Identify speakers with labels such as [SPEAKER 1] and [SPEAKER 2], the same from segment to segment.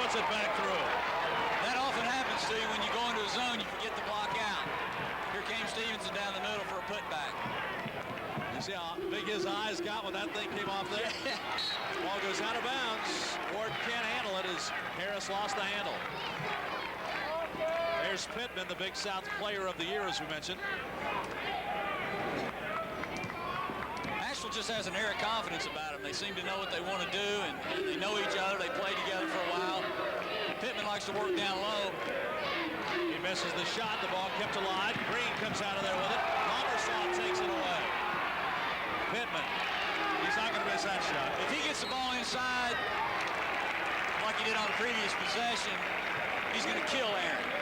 [SPEAKER 1] puts it back through.
[SPEAKER 2] That often happens to you when you go into a zone, you forget to block out. Here came Stevenson down the middle for a putback.
[SPEAKER 1] You see how big his eyes got when that thing came off there? Ball goes out of bounds. Ward can't handle it as Harris lost the handle. There's Pittman, the Big South Player of the Year, as we mentioned.
[SPEAKER 2] Asheville just has an air of confidence about them. They seem to know what they want to do, and they know each other. They play together for a while. Pittman likes to work down low.
[SPEAKER 1] He misses the shot. The ball kept alive. Green comes out of there with it. Lomersaw takes it away. Pittman, he's not going to miss that shot.
[SPEAKER 2] If he gets the ball inside, like he did on the previous possession, he's going to kill Aaron.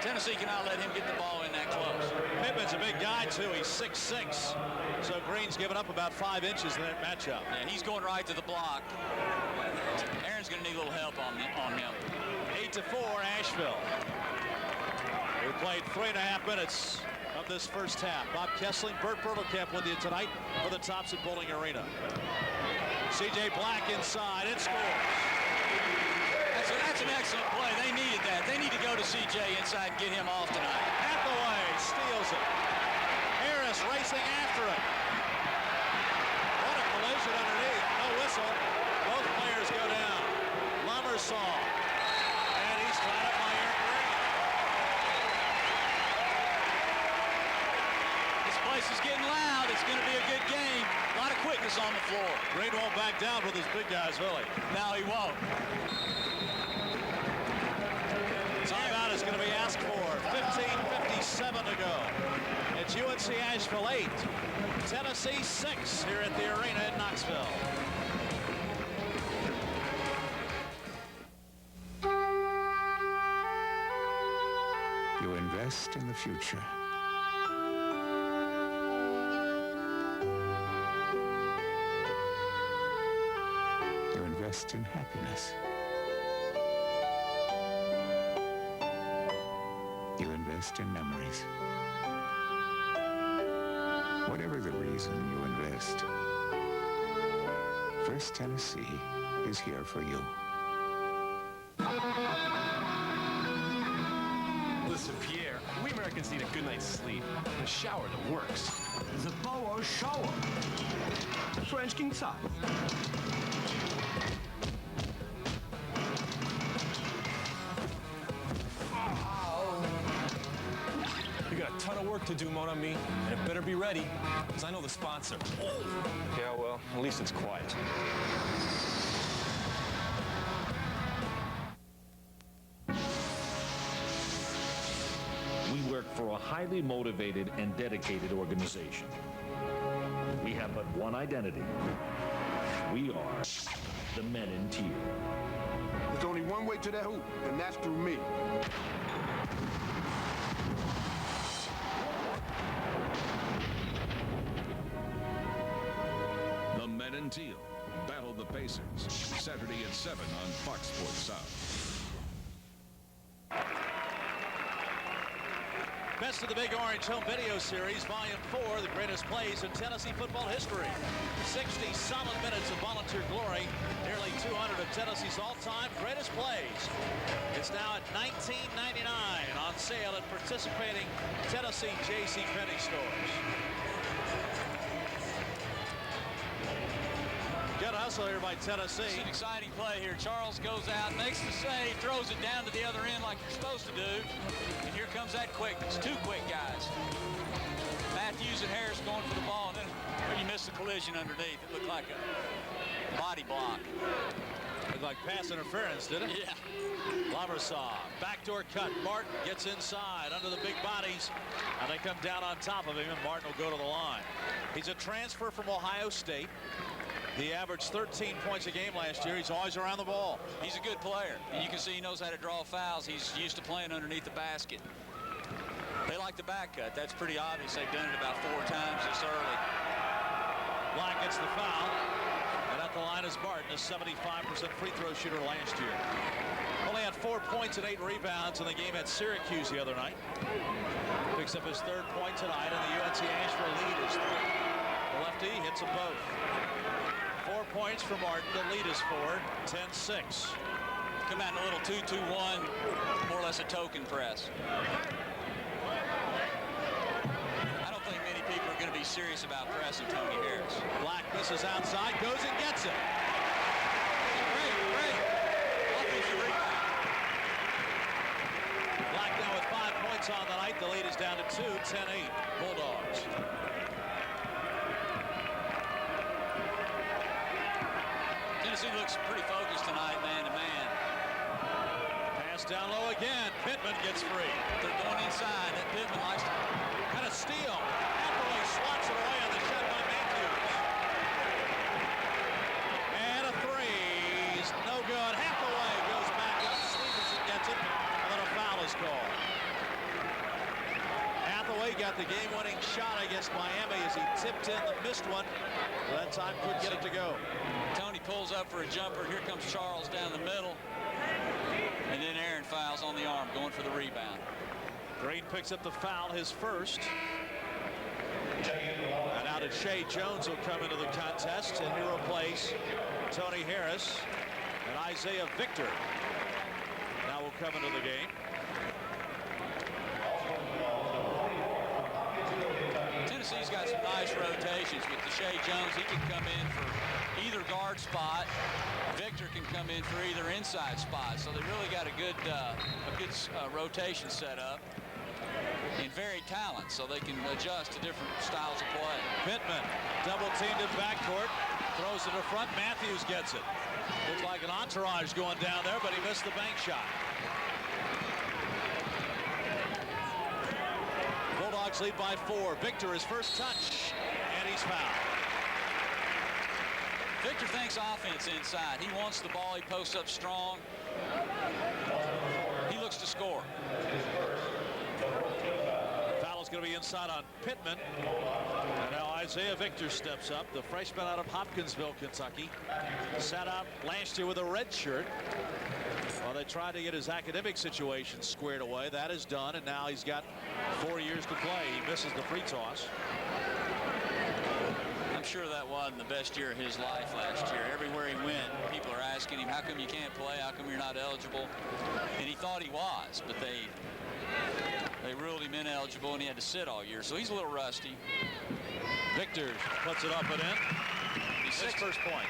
[SPEAKER 2] Tennessee cannot let him get the ball in that close.
[SPEAKER 1] Pittman's a big guy, too. He's 6'6". So Green's given up about 5 inches in that matchup.
[SPEAKER 2] Yeah, he's going right to the block. Aaron's going to need a little help on him.
[SPEAKER 1] 8-4, Asheville. We played 3.5 minutes of this first half. Bob Kessling, Bert Bertelkamp with you tonight for the Thompson Bowling Arena. C.J. Black inside. It scores.
[SPEAKER 2] That's an excellent play. They needed that. They need to go to C.J. inside and get him off tonight.
[SPEAKER 1] Hathaway steals it. Harris racing after it. What a collision underneath. No whistle. Both players go down. Lomersaw. And he's tied up by Aaron Green.
[SPEAKER 2] This place is getting loud. It's going to be a good game. A lot of quickness on the floor.
[SPEAKER 1] Green won't back down with his big guys, will he?
[SPEAKER 2] No, he won't.
[SPEAKER 1] Timeout is going to be asked for. 15:57 to go. It's UNC Asheville 8, Tennessee 6 here at the arena in Knoxville.
[SPEAKER 3] You invest in the future. You invest in happiness. You invest in memories. Whatever the reason you invest, First Tennessee is here for you.
[SPEAKER 4] Listen, Pierre, we Americans need a good night's sleep. A shower that works.
[SPEAKER 5] The power shower. French king size.
[SPEAKER 4] We got a ton of work to do, mon ami, and it better be ready, because I know the sponsor.
[SPEAKER 6] Yeah, well, at least it's quiet.
[SPEAKER 7] We work for a highly motivated and dedicated organization. We have but one identity. We are the Men in Teal.
[SPEAKER 5] There's only one way to that hoop, and that's through me.
[SPEAKER 8] The Men in Teal battle the Pacers. Saturday at 7 on Fox Sports South.
[SPEAKER 1] Best of the Big Orange Home Video Series, Volume 4, the greatest plays in Tennessee football history. 60 solid minutes of volunteer glory, nearly 200 of Tennessee's all-time greatest plays. It's now at $19.99 on sale at participating Tennessee JCPenney stores. Good hustle here by Tennessee.
[SPEAKER 2] It's an exciting play here. Charles goes out, makes the save, throws it down to the other end like you're supposed to do. And here comes that quickness. Two quick guys. Matthews and Harris going for the ball, and then you missed the collision underneath. It looked like a body block.
[SPEAKER 1] Looked like pass interference, did it?
[SPEAKER 2] Yeah.
[SPEAKER 1] Lomersaw, backdoor cut. Martin gets inside under the big bodies, and they come down on top of him, and Martin will go to the line. He's a transfer from Ohio State. He averaged 13 points a game last year. He's always around the ball.
[SPEAKER 2] He's a good player, and you can see he knows how to draw fouls. He's used to playing underneath the basket. They like the back cut. That's pretty obvious. They've done it about 4 times this early.
[SPEAKER 1] Black gets the foul, and at the line is Martin, a 75% free throw shooter last year. Only had 4 points and 8 rebounds in the game at Syracuse the other night. Picks up his 3rd point tonight, and the UNC Asheville lead is 3. The lefty hits them both. 4 points for Martin. The lead is 4, 10-6.
[SPEAKER 2] come out in a little 2-2-1, more or less a token press. I don't think many people are going to be serious about pressing Tony Harris.
[SPEAKER 1] Black misses outside, goes and gets it.
[SPEAKER 2] Great. Offensive rebound.
[SPEAKER 1] Black now with 5 points on the night. The lead is down to 2, 10-8 Bulldogs.
[SPEAKER 2] Tennessee looks pretty focused tonight, man-to-man.
[SPEAKER 1] Pass down low again. Pittman gets free.
[SPEAKER 2] They're going inside. That Pittman likes to...
[SPEAKER 1] And a steal. Hathaway swats it away on the shot by Matthews. And a three. No good. Hathaway goes back up. Stevenson gets it. And then a foul is called. Hathaway got the game-winning shot against Miami as he tipped in the missed one. That time couldn't get it to go.
[SPEAKER 2] Tony pulls up for a jumper. Here comes Charles down the middle. And then Aaron fouls on the arm, going for the rebound.
[SPEAKER 1] Green picks up the foul, his first. And now Shea Jones will come into the contest, and he'll replace Tony Harris. And Isaiah Victor now will come into the game.
[SPEAKER 2] Tennessee's got some nice rotations with Shea Jones. He can come in for either guard spot. Victor can come in for either inside spot. So they really got a good rotation set up. And varied talent, so they can adjust to different styles of play.
[SPEAKER 1] Pittman double teamed in backcourt, throws it to front. Matthews gets it. Looks like an entourage going down there, but he missed the bank shot. Bulldogs lead by 4. Victor, his first touch, and he's fouled.
[SPEAKER 2] Victor thinks offense inside. He wants the ball. He posts up strong. He looks to score.
[SPEAKER 1] Foul's going to be inside on Pittman. And now Isaiah Victor steps up, the freshman out of Hopkinsville, Kentucky. Sat out last year with a red shirt. Well, they tried to get his academic situation squared away. That is done, and now he's got 4 years to play. He misses the free toss.
[SPEAKER 2] I'm sure that wasn't the best year of his life last year. Everywhere he went, people are asking him, how come you can't play? How come you're not eligible? And he thought he was, but they ruled him ineligible, and he had to sit all year. So he's a little rusty.
[SPEAKER 1] Victor puts it up and in.
[SPEAKER 2] He's
[SPEAKER 1] his first point.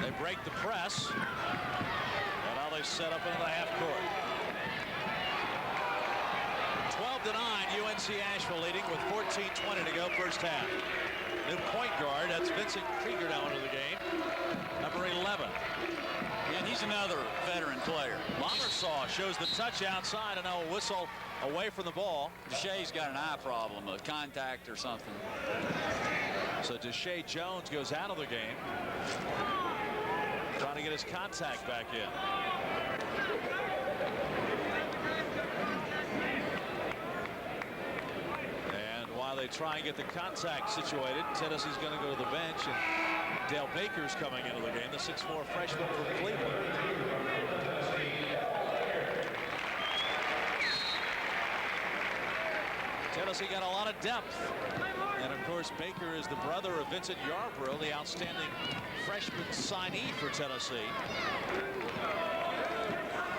[SPEAKER 1] They break the press. And now they set up into the half court. 12-9, UNC Asheville leading with 14:20 to go first half. New point guard, that's Vincent Krieger now into the game. Number 11.
[SPEAKER 2] And he's another veteran player.
[SPEAKER 1] Lomersaw shows the touch outside, and now a whistle away from the ball.
[SPEAKER 2] Deshae's got an eye problem, a contact or something.
[SPEAKER 1] So Deshae Jones goes out of the game. Trying to get his contact back in. And while they try and get the contact situated, Tennessee's going to go to the bench, and Dale Baker's coming into the game, the 6'4" freshman from Cleveland. Tennessee got a lot of depth. And of course, Baker is the brother of Vincent Yarbrough, the outstanding freshman signee for Tennessee.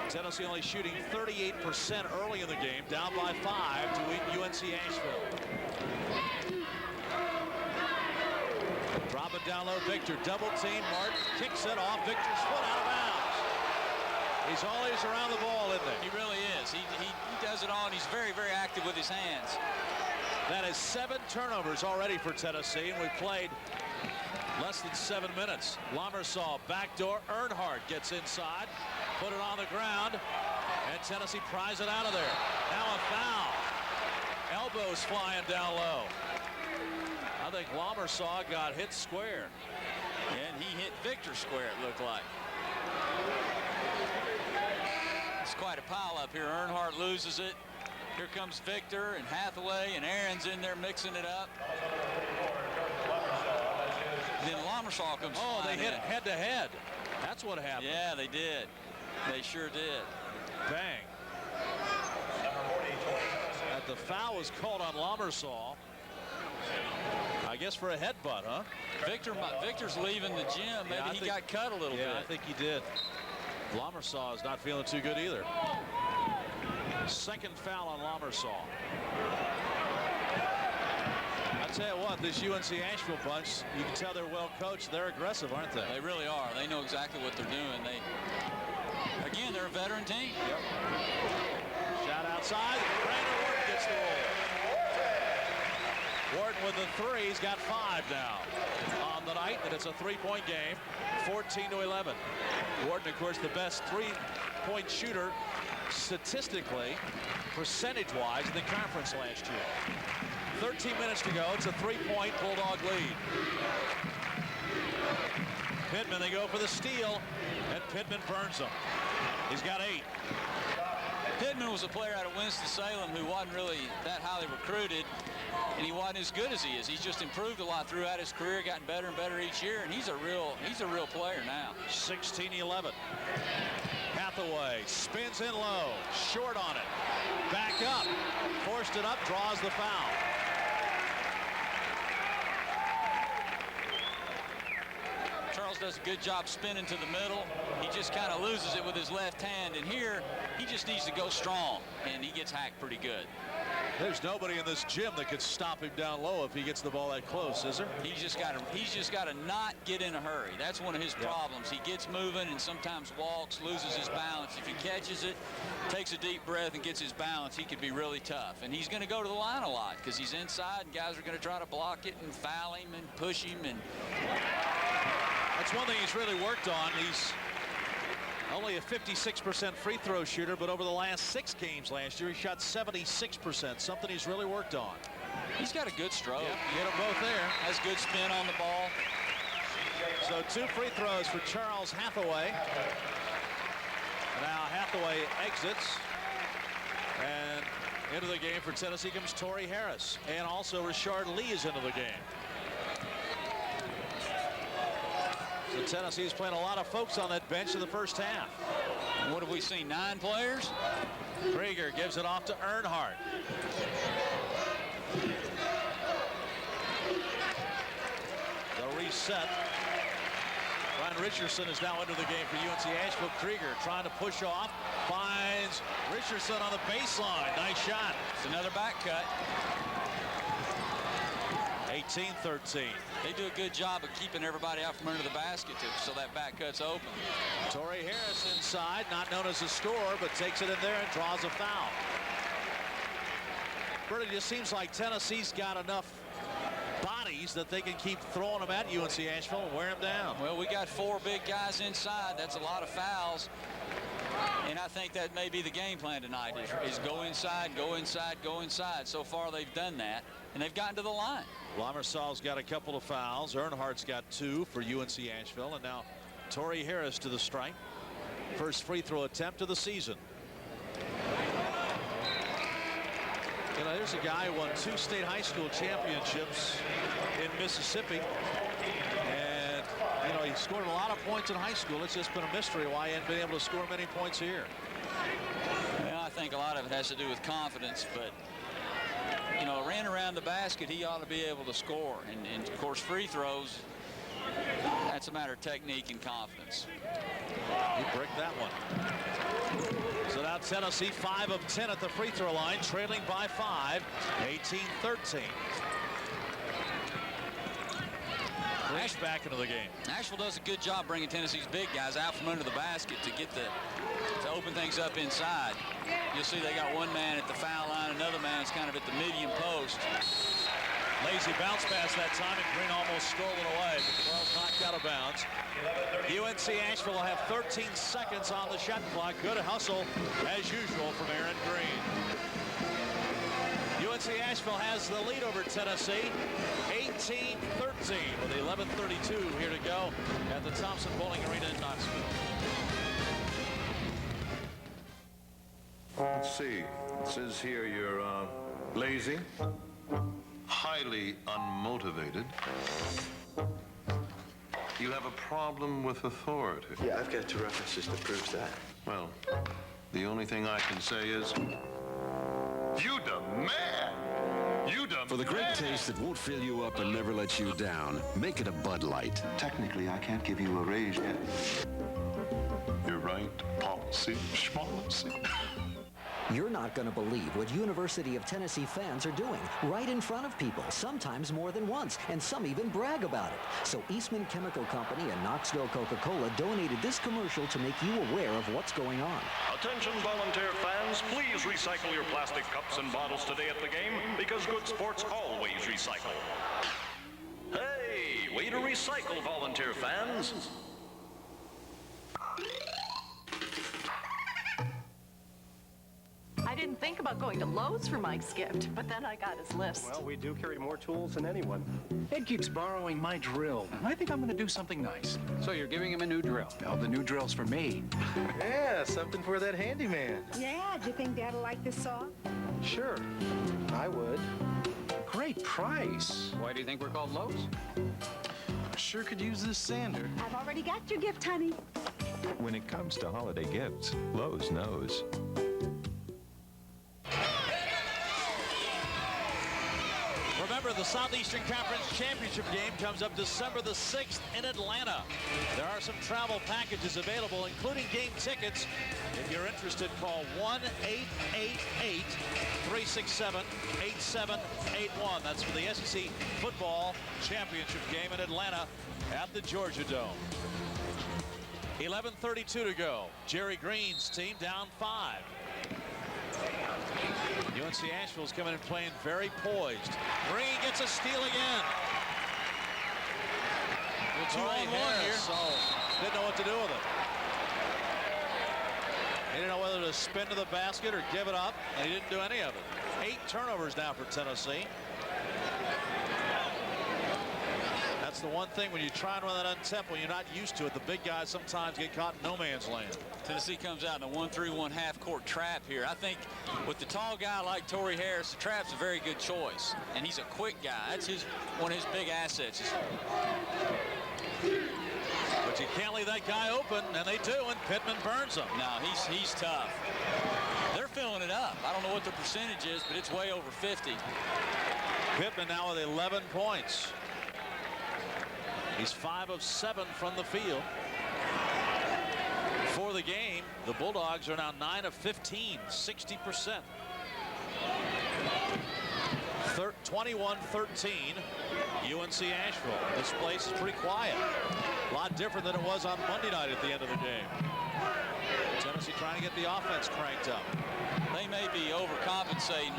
[SPEAKER 1] Tennessee only shooting 38% early in the game, down by 5 to UNC Asheville. Drop it down low, Victor, double team, Martin kicks it off Victor's foot out of bounds. He's always around the ball, isn't he?
[SPEAKER 2] He really is. He does it all, and he's very, very active with his hands.
[SPEAKER 1] That is 7 turnovers already for Tennessee, and we've played less than 7 minutes. Lomersaw, backdoor, Earnhardt gets inside, put it on the ground, and Tennessee pries it out of there. Now a foul. Elbows flying down low. I think Lomersaw got hit square.
[SPEAKER 2] And he hit Victor square, it looked like. It's quite a pile up here. Earnhardt loses it. Here comes Victor and Hathaway, and Aaron's in there mixing it up. Then Lomersaw comes.
[SPEAKER 1] Oh, they hit head to head. That's what happened.
[SPEAKER 2] Yeah, they did. They sure did.
[SPEAKER 1] Bang. And the foul was called on Lomersaw. I guess guess for a headbutt, huh?
[SPEAKER 2] Victor's leaving the gym. Maybe he got cut a little bit.
[SPEAKER 1] Yeah, I think he did. Lamersaw is not feeling too good either. Second foul on Lamersaw. I tell you what, this UNC Asheville bunch, you can tell they're well coached. They're aggressive, aren't they?
[SPEAKER 2] They really are. They know exactly what they're doing. Again, they're a veteran team.
[SPEAKER 1] Yep. Shot outside. Brandon Wharton gets the roll. Wharton with the three. He's got 5 now on the night, and it's a 3-point game, 14-11. Wharton, of course, the best 3-point shooter statistically, percentage-wise, in the conference last year. 13 minutes to go. It's a 3-point Bulldog lead. Pittman, they go for the steal, and Pittman burns them. He's got 8.
[SPEAKER 2] Pittman was a player out of Winston-Salem who wasn't really that highly recruited, and he wasn't as good as he is. He's just improved a lot throughout his career, gotten better and better each year, and he's a real player now.
[SPEAKER 1] 16-11. Hathaway spins in low, short on it, back up, forced it up, draws the foul.
[SPEAKER 2] Charles does a good job spinning to the middle. He just kind of loses it with his left hand, and here he just needs to go strong, and he gets hacked pretty good.
[SPEAKER 1] There's nobody in this gym that could stop him down low if he gets the ball that close, is there?
[SPEAKER 2] He's just got to not get in a hurry. That's one of his problems. He gets moving and sometimes walks, loses his balance. If he catches it, takes a deep breath and gets his balance, he could be really tough. And he's going to go to the line a lot because he's inside, and guys are going to try to block it and foul him and push him. And
[SPEAKER 1] that's one thing he's really worked on. He's only a 56% free throw shooter, but over the last 6 games last year, he shot 76%, something he's really worked on.
[SPEAKER 2] He's got a good stroke.
[SPEAKER 1] Yep, you hit them both there.
[SPEAKER 2] Has good spin on the ball.
[SPEAKER 1] So 2 free throws for Charles Hathaway. Now Hathaway exits. And into the game for Tennessee comes Torrey Harris. And also Richard Lee is into the game. So Tennessee's playing a lot of folks on that bench in the first half.
[SPEAKER 2] What have we seen, 9 players?
[SPEAKER 1] Krieger gives it off to Earnhardt. The reset. Ryan Richardson is now into the game for UNC Asheville. Krieger trying to push off. Finds Richardson on the baseline. Nice shot.
[SPEAKER 2] It's another back cut.
[SPEAKER 1] 18-13.
[SPEAKER 2] They do a good job of keeping everybody out from under the basket so that back cut's open.
[SPEAKER 1] Torrey Harris inside, not known as a scorer, but takes it in there and draws a foul. But it just seems like Tennessee's got enough bodies that they can keep throwing them at UNC Asheville and wear them down.
[SPEAKER 2] Well, we got 4 big guys inside. That's a lot of fouls. And I think that may be the game plan tonight is go inside, go inside, go inside. So far they've done that, and they've gotten to the line.
[SPEAKER 1] Lamersaw's got a couple of fouls. Earnhardt's got 2 for UNC Asheville, and now Torrey Harris to the strike. First free throw attempt of the season. You know, there's a guy who won 2 state high school championships in Mississippi. And, you know, he scored a lot of points in high school. It's just been a mystery why he hadn't been able to score many points here.
[SPEAKER 2] Well, I think a lot of it has to do with confidence, but, you know, ran around the basket, he ought to be able to score. And of course, free throws, that's a matter of technique and confidence.
[SPEAKER 1] He bricked that one. So now Tennessee 5 of 10 at the free throw line, trailing by 5, 18-13. Nash back into the game.
[SPEAKER 2] Nashville does a good job bringing Tennessee's big guys out from under the basket to open things up inside. You'll see they got one man at the foul line, another man is kind of at the medium post.
[SPEAKER 1] Lazy bounce pass that time, and Green almost stole it away, but the ball's knocked out of bounds. UNC Asheville will have 13 seconds on the shot clock. Good hustle, as usual, from Aaron Green. UNC Asheville has the lead over Tennessee, 18-13, with 11:32 here to go at the Thompson Bowling Arena in Knoxville.
[SPEAKER 9] Let's see. It says here you're lazy, highly unmotivated. You have a problem with authority.
[SPEAKER 10] Yeah, I've got 2 references that proves that.
[SPEAKER 9] Well, the only thing I can say is, you demand! You demand!
[SPEAKER 11] For the great taste that won't fill you up and never let you down, make it a Bud Light.
[SPEAKER 10] Technically, I can't give you a raise yet.
[SPEAKER 9] You're right. Policy, schpolicy.
[SPEAKER 12] You're not going to believe what University of Tennessee fans are doing right in front of people, sometimes more than once, and some even brag about it. So Eastman Chemical Company and Knoxville Coca-Cola donated this commercial to make you aware of what's going on.
[SPEAKER 13] Attention volunteer fans, please recycle your plastic cups and bottles today at the game because good sports always recycle. Hey, way to recycle, volunteer fans.
[SPEAKER 14] I didn't think about going to Lowe's for Mike's gift, but then I got his list.
[SPEAKER 15] Well, we do carry more tools than anyone.
[SPEAKER 16] Ed keeps borrowing my drill. I think I'm going to do something nice.
[SPEAKER 17] So you're giving him a new drill?
[SPEAKER 16] No, the new drill's for me.
[SPEAKER 15] Yeah, something for that handyman.
[SPEAKER 18] Yeah, do you think Dad'll like this saw?
[SPEAKER 15] Sure, I would.
[SPEAKER 16] Great price.
[SPEAKER 17] Why do you think we're called Lowe's?
[SPEAKER 16] Sure could use this sander.
[SPEAKER 18] I've already got your gift, honey.
[SPEAKER 19] When it comes to holiday gifts, Lowe's knows.
[SPEAKER 1] Remember, the Southeastern Conference Championship game comes up December the 6th in Atlanta. There are some travel packages available, including game tickets. If you're interested, call 1-888-367-8781. That's for the SEC Football Championship game in Atlanta at the Georgia Dome. 11:32 to go. Jerry Green's team down 5. UNC Asheville's coming and playing very poised. Green gets a steal again.
[SPEAKER 2] Well, 2-on-1 here.
[SPEAKER 1] So didn't know what to do with it. He didn't know whether to spin to the basket or give it up, and he didn't do any of it. 8 turnovers now for Tennessee. That's the one thing when you try and run that untempo, you're not used to it. The big guys sometimes get caught in no man's land.
[SPEAKER 2] Tennessee comes out in a 1-3-1 half-court trap here. I think with the tall guy like Torrey Harris, the trap's a very good choice, and he's a quick guy. That's one of his big assets.
[SPEAKER 1] But you can't leave that guy open, and they do, and Pittman burns him.
[SPEAKER 2] No, he's tough. They're filling it up. I don't know what the percentage is, but it's way over 50.
[SPEAKER 1] Pittman now with 11 points. He's 5 of 7 from the field. For the game, the Bulldogs are now 9 of 15, 60%. 21-13, UNC Asheville. This place is pretty quiet. A lot different than it was on Monday night at the end of the game. Tennessee trying to get the offense cranked up.
[SPEAKER 2] They may be overcompensating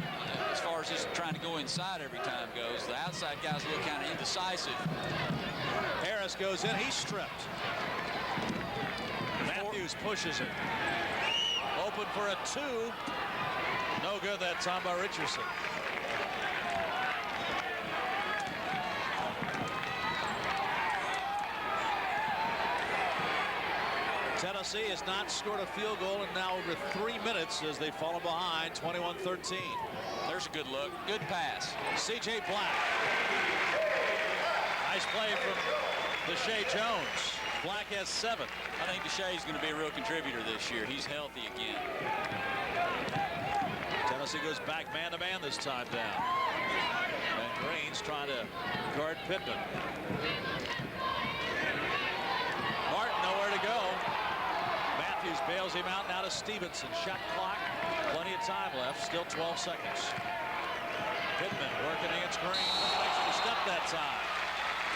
[SPEAKER 2] as far as just trying to go inside every time goes. The outside guys look kind of indecisive.
[SPEAKER 1] Harris goes in. He's stripped. Matthews pushes it. Open for a 2. No good that time by Richardson. Tennessee has not scored a field goal in now over 3 minutes as they've fallen behind 21-13.
[SPEAKER 2] There's a good look. Good pass.
[SPEAKER 1] C.J. Black. Nice play from Deshae Jones. Black has 7.
[SPEAKER 2] I think Deshae's going to be a real contributor this year. He's healthy again.
[SPEAKER 1] Tennessee goes back man-to-man this time down. And Green's trying to guard Pittman. Martin nowhere to go. Matthews bails him out now to Stevenson. Shot clock. Plenty of time left. Still 12 seconds. Pittman working against Green. Makes the step that time.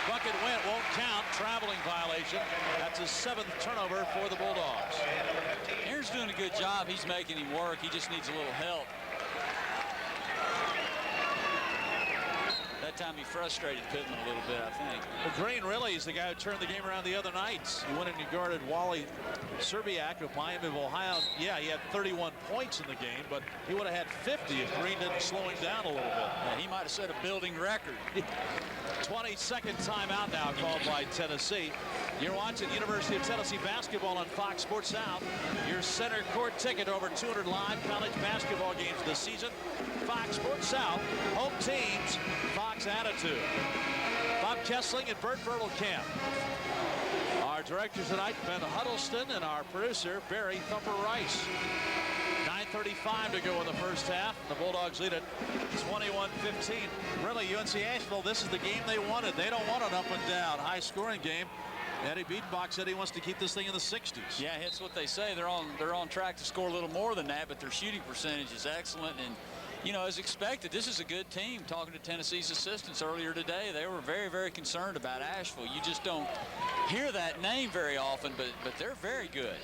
[SPEAKER 1] Bucket went, won't count. Traveling violation. That's his 7th turnover for the Bulldogs.
[SPEAKER 2] Aaron's doing a good job. He's making him work. He just needs a little help. That time he frustrated Pittman a little bit, I think.
[SPEAKER 1] Well, Green really is the guy who turned the game around the other night. He went and he guarded Wally Serbiak of Miami of Ohio. Yeah, he had 31 points in the game, but he would have had 50 if Green didn't slow him down a little bit.
[SPEAKER 2] Yeah, he might have set a building record.
[SPEAKER 1] 22nd timeout now called by Tennessee. You're watching University of Tennessee basketball on Fox Sports South. Your center court ticket to over 200 live college basketball games this season. Fox Sports South, home teams, Fox attitude. Bob Kessling and Bert Bertelkamp. Our director tonight, Ben Huddleston, and our producer, Barry Thumper Rice. 9th 5:35 to go in the first half. The Bulldogs lead it 21-15. Really, UNC Asheville, this is the game they wanted. They don't want an up and down, high-scoring game. Eddie Biedenbach said he wants to keep this thing in the 60s.
[SPEAKER 2] Yeah, that's what they say. They're on track to score a little more than that, but their shooting percentage is excellent. And, you know, as expected, this is a good team. Talking to Tennessee's assistants earlier today, they were very, very concerned about Asheville. You just don't hear that name very often, but they're very good.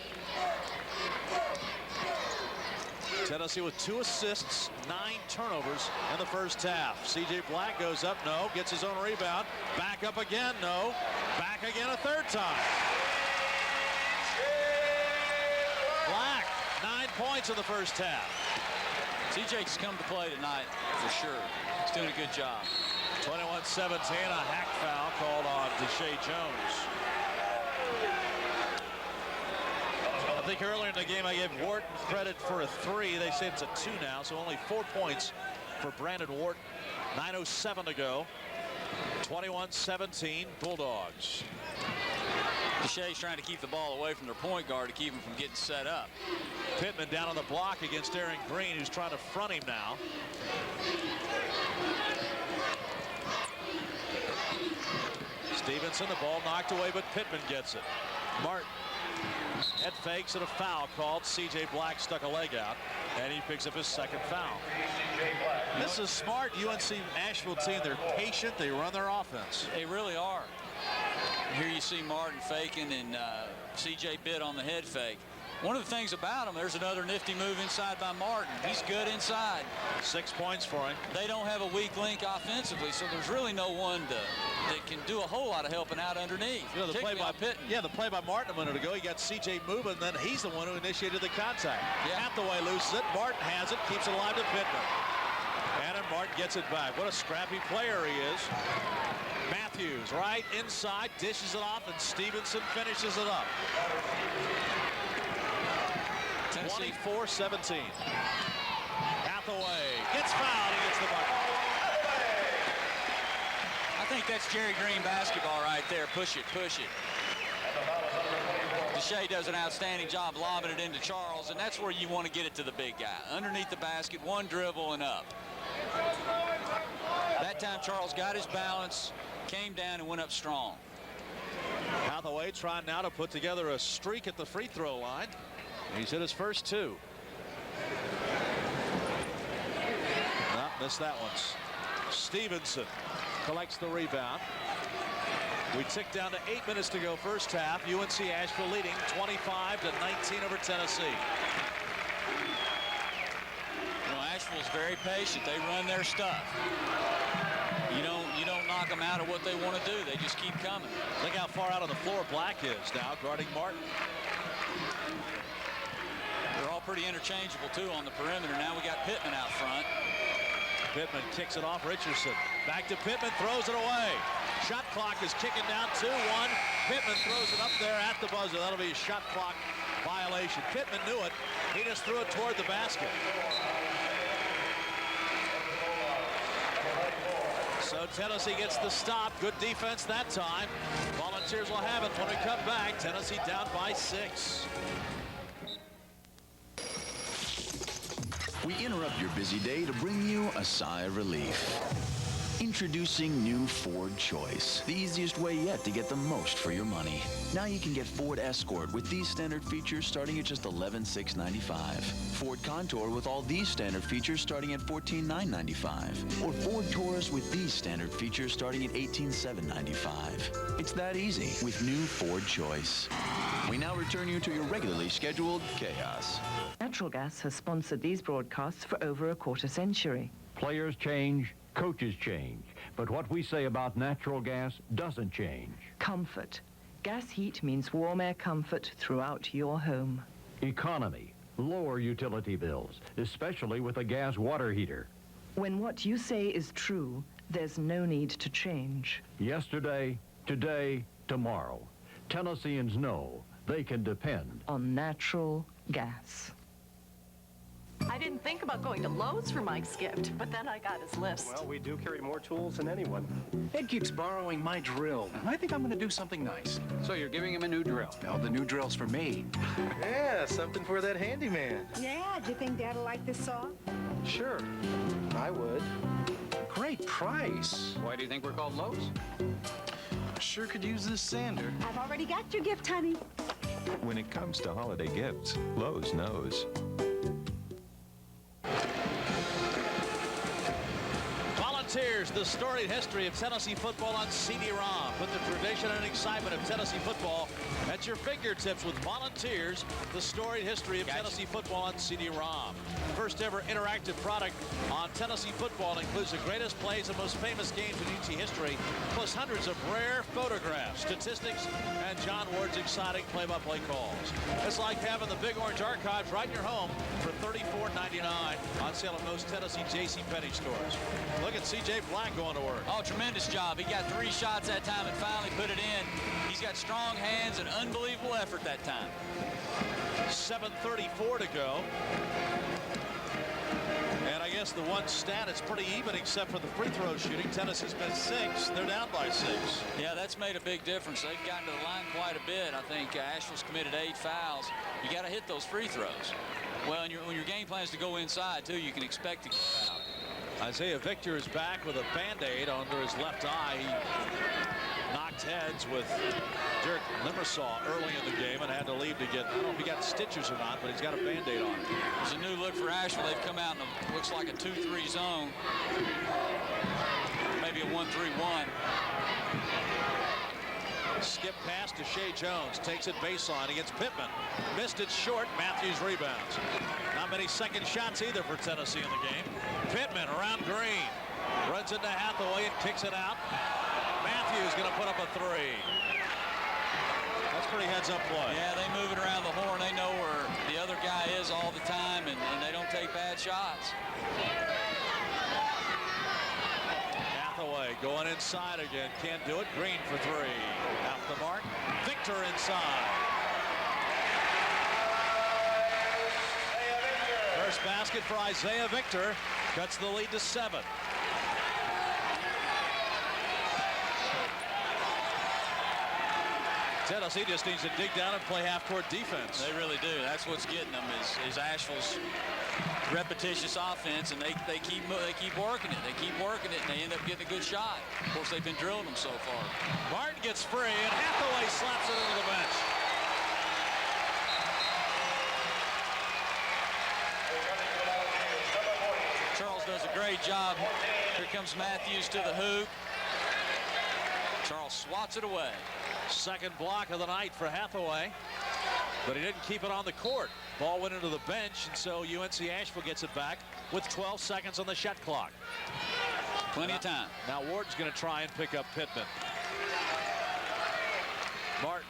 [SPEAKER 1] Tennessee with 2 assists, 9 turnovers in the first half. C.J. Black goes up, no. Gets his own rebound. Back up again, no. Back again a third time. Black, 9 points in the first half.
[SPEAKER 2] C.J.'s come to play tonight for sure. He's doing a good job.
[SPEAKER 1] 21-17, a hack foul called on Deshae Jones. I think earlier in the game I gave Wharton credit for a 3. They say it's a 2 now, so only 4 points for Brandon Wharton. 9:07 to go. 21-17 Bulldogs.
[SPEAKER 2] Deshae's trying to keep the ball away from their point guard to keep him from getting set up.
[SPEAKER 1] Pittman down on the block against Aaron Green, who's trying to front him now. Stevenson, the ball knocked away, but Pittman gets it. Martin. Head fakes and a foul called. C.J. Black stuck a leg out, and he picks up his second foul. This is smart UNC Asheville team. They're patient. They run their offense.
[SPEAKER 2] They really are. Here you see Martin faking and C.J. bit on the head fake. One of the things about him, there's another nifty move inside by Martin. He's good inside.
[SPEAKER 1] 6 points for him.
[SPEAKER 2] They don't have a weak link offensively, so there's really no one that can do a whole lot of helping out underneath.
[SPEAKER 1] You know, the play by Pittman. Yeah, the play by Martin a minute ago. He got C.J. moving, then he's the one who initiated the contact.
[SPEAKER 2] Yeah.
[SPEAKER 1] Hathaway loses it. Martin has it, keeps it alive to Pittman. And then Martin gets it back. What a scrappy player he is. Matthews right inside, dishes it off, and Stevenson finishes it up. 24-17. Hathaway gets fouled. He gets the bucket.
[SPEAKER 2] I think that's Jerry Green basketball right there. Push it, push it. Deshae does an outstanding job lobbing it into Charles, and that's where you want to get it to the big guy. Underneath the basket, one dribble and up. That time Charles got his balance, came down and went up strong.
[SPEAKER 1] Hathaway trying now to put together a streak at the free throw line. He's hit his first 2. No, missed that one. Stevenson collects the rebound. We tick down to 8 minutes to go first half. UNC Asheville leading 25-19 over Tennessee.
[SPEAKER 2] You know, Asheville's very patient. They run their stuff. You don't knock them out of what they want to do. They just keep coming.
[SPEAKER 1] Look how far out on the floor Black is now, guarding Martin.
[SPEAKER 2] They're all pretty interchangeable, too, on the perimeter. Now we got Pittman out front.
[SPEAKER 1] Pittman kicks it off Richardson. Back to Pittman, throws it away. Shot clock is kicking down 2-1. Pittman throws it up there at the buzzer. That'll be a shot clock violation. Pittman knew it. He just threw it toward the basket. So Tennessee gets the stop. Good defense that time. Volunteers will have it when we come back. Tennessee down by 6.
[SPEAKER 20] We interrupt your busy day to bring you a sigh of relief. Introducing new Ford Choice, the easiest way yet to get the most for your money. Now you can get Ford Escort with these standard features starting at just $11,695. Ford Contour with all these standard features starting at $14,995. Or Ford Taurus with these standard features starting at $18,795. It's that easy with new Ford Choice. We now return you to your regularly scheduled chaos.
[SPEAKER 21] Natural gas has sponsored these broadcasts for over a quarter century.
[SPEAKER 22] Players change, coaches change, but what we say about natural gas doesn't change.
[SPEAKER 21] Comfort. Gas heat means warm air comfort throughout your home.
[SPEAKER 22] Economy. Lower utility bills, especially with a gas water heater.
[SPEAKER 21] When what you say is true, there's no need to change.
[SPEAKER 22] Yesterday, today, tomorrow. Tennesseans know they can depend
[SPEAKER 21] on natural gas.
[SPEAKER 14] I didn't think about going to Lowe's for Mike's gift, but then I got his list.
[SPEAKER 15] Well, we do carry more tools than anyone.
[SPEAKER 16] Ed keeps borrowing my drill. I think I'm going to do something nice.
[SPEAKER 17] So you're giving him a new drill?
[SPEAKER 16] No, the new drill's for me.
[SPEAKER 15] Yeah, something for that handyman.
[SPEAKER 18] Yeah, do you think Dad'll like this saw?
[SPEAKER 15] Sure, I would.
[SPEAKER 16] Great price.
[SPEAKER 17] Why do you think we're called Lowe's?
[SPEAKER 16] Sure could use this sander.
[SPEAKER 18] I've already got your gift, honey.
[SPEAKER 19] When it comes to holiday gifts, Lowe's knows.
[SPEAKER 1] Volunteers, the storied history of Tennessee football on CD-ROM. Put the tradition and excitement of Tennessee football at your fingertips with Volunteers, the storied history of Tennessee football on CD-ROM. First ever interactive product on Tennessee football includes the greatest plays and most famous games in UT history, plus hundreds of rare photographs, statistics, and John Ward's exciting play-by-play calls. It's like having the Big Orange Archives right in your home for $34.99 on sale at most Tennessee JCPenney stores. Look at C.J. Black going to work.
[SPEAKER 2] Oh, tremendous job. He got 3 shots that time and finally put it in. He's got strong hands and unbelievable effort that time.
[SPEAKER 1] 7:34 to go. And I guess the one stat, it's pretty even except for the free throw shooting. Tennessee's missed 6. They're down by 6.
[SPEAKER 2] Yeah, that's made a big difference. They've gotten to the line quite a bit. I think Asheville's committed 8 fouls. You got to hit those free throws. Well, and when your game plan is to go inside, too, you can expect to get fouled.
[SPEAKER 1] Isaiah Victor is back with a Band-Aid under his left eye. He knocked heads with Dirk Limersaw early in the game and had to leave to get, I don't know if he got stitches or not, but he's got a Band-Aid on.
[SPEAKER 2] It's a new look for Asheville. They've come out in a, looks like a 2-3 zone. Maybe a 1-3-1.
[SPEAKER 1] Skip pass to Shea Jones. Takes it baseline against Pittman. Missed it short. Matthews rebounds. Not many second shots either for Tennessee in the game. Pittman around Green. Runs into Hathaway and kicks it out. Matthews going to put up a 3. That's pretty heads-up play.
[SPEAKER 2] Yeah, they move it around the horn. They know where the other guy is all the time, and they don't take bad shots.
[SPEAKER 1] Hathaway going inside again. Can't do it. Green for 3. Off the mark. Victor inside. First basket for Isaiah Victor. Cuts the lead to 7. Tennessee just needs to dig down and play half-court defense.
[SPEAKER 2] They really do. That's what's getting them is Asheville's repetitious offense, and they keep working it. They keep working it, and they end up getting a good shot. Of course, they've been drilling them so far.
[SPEAKER 1] Martin gets free, and Hathaway slaps it into the bench.
[SPEAKER 2] Charles does a great job. Here comes Matthews to the hoop. Charles swats it away.
[SPEAKER 1] Second block of the night for Hathaway, but he didn't keep it on the court. Ball went into the bench, and so UNC Asheville gets it back with 12 seconds on the shot clock.
[SPEAKER 2] Plenty of time.
[SPEAKER 1] Now Ward's going to try and pick up Pittman. Martin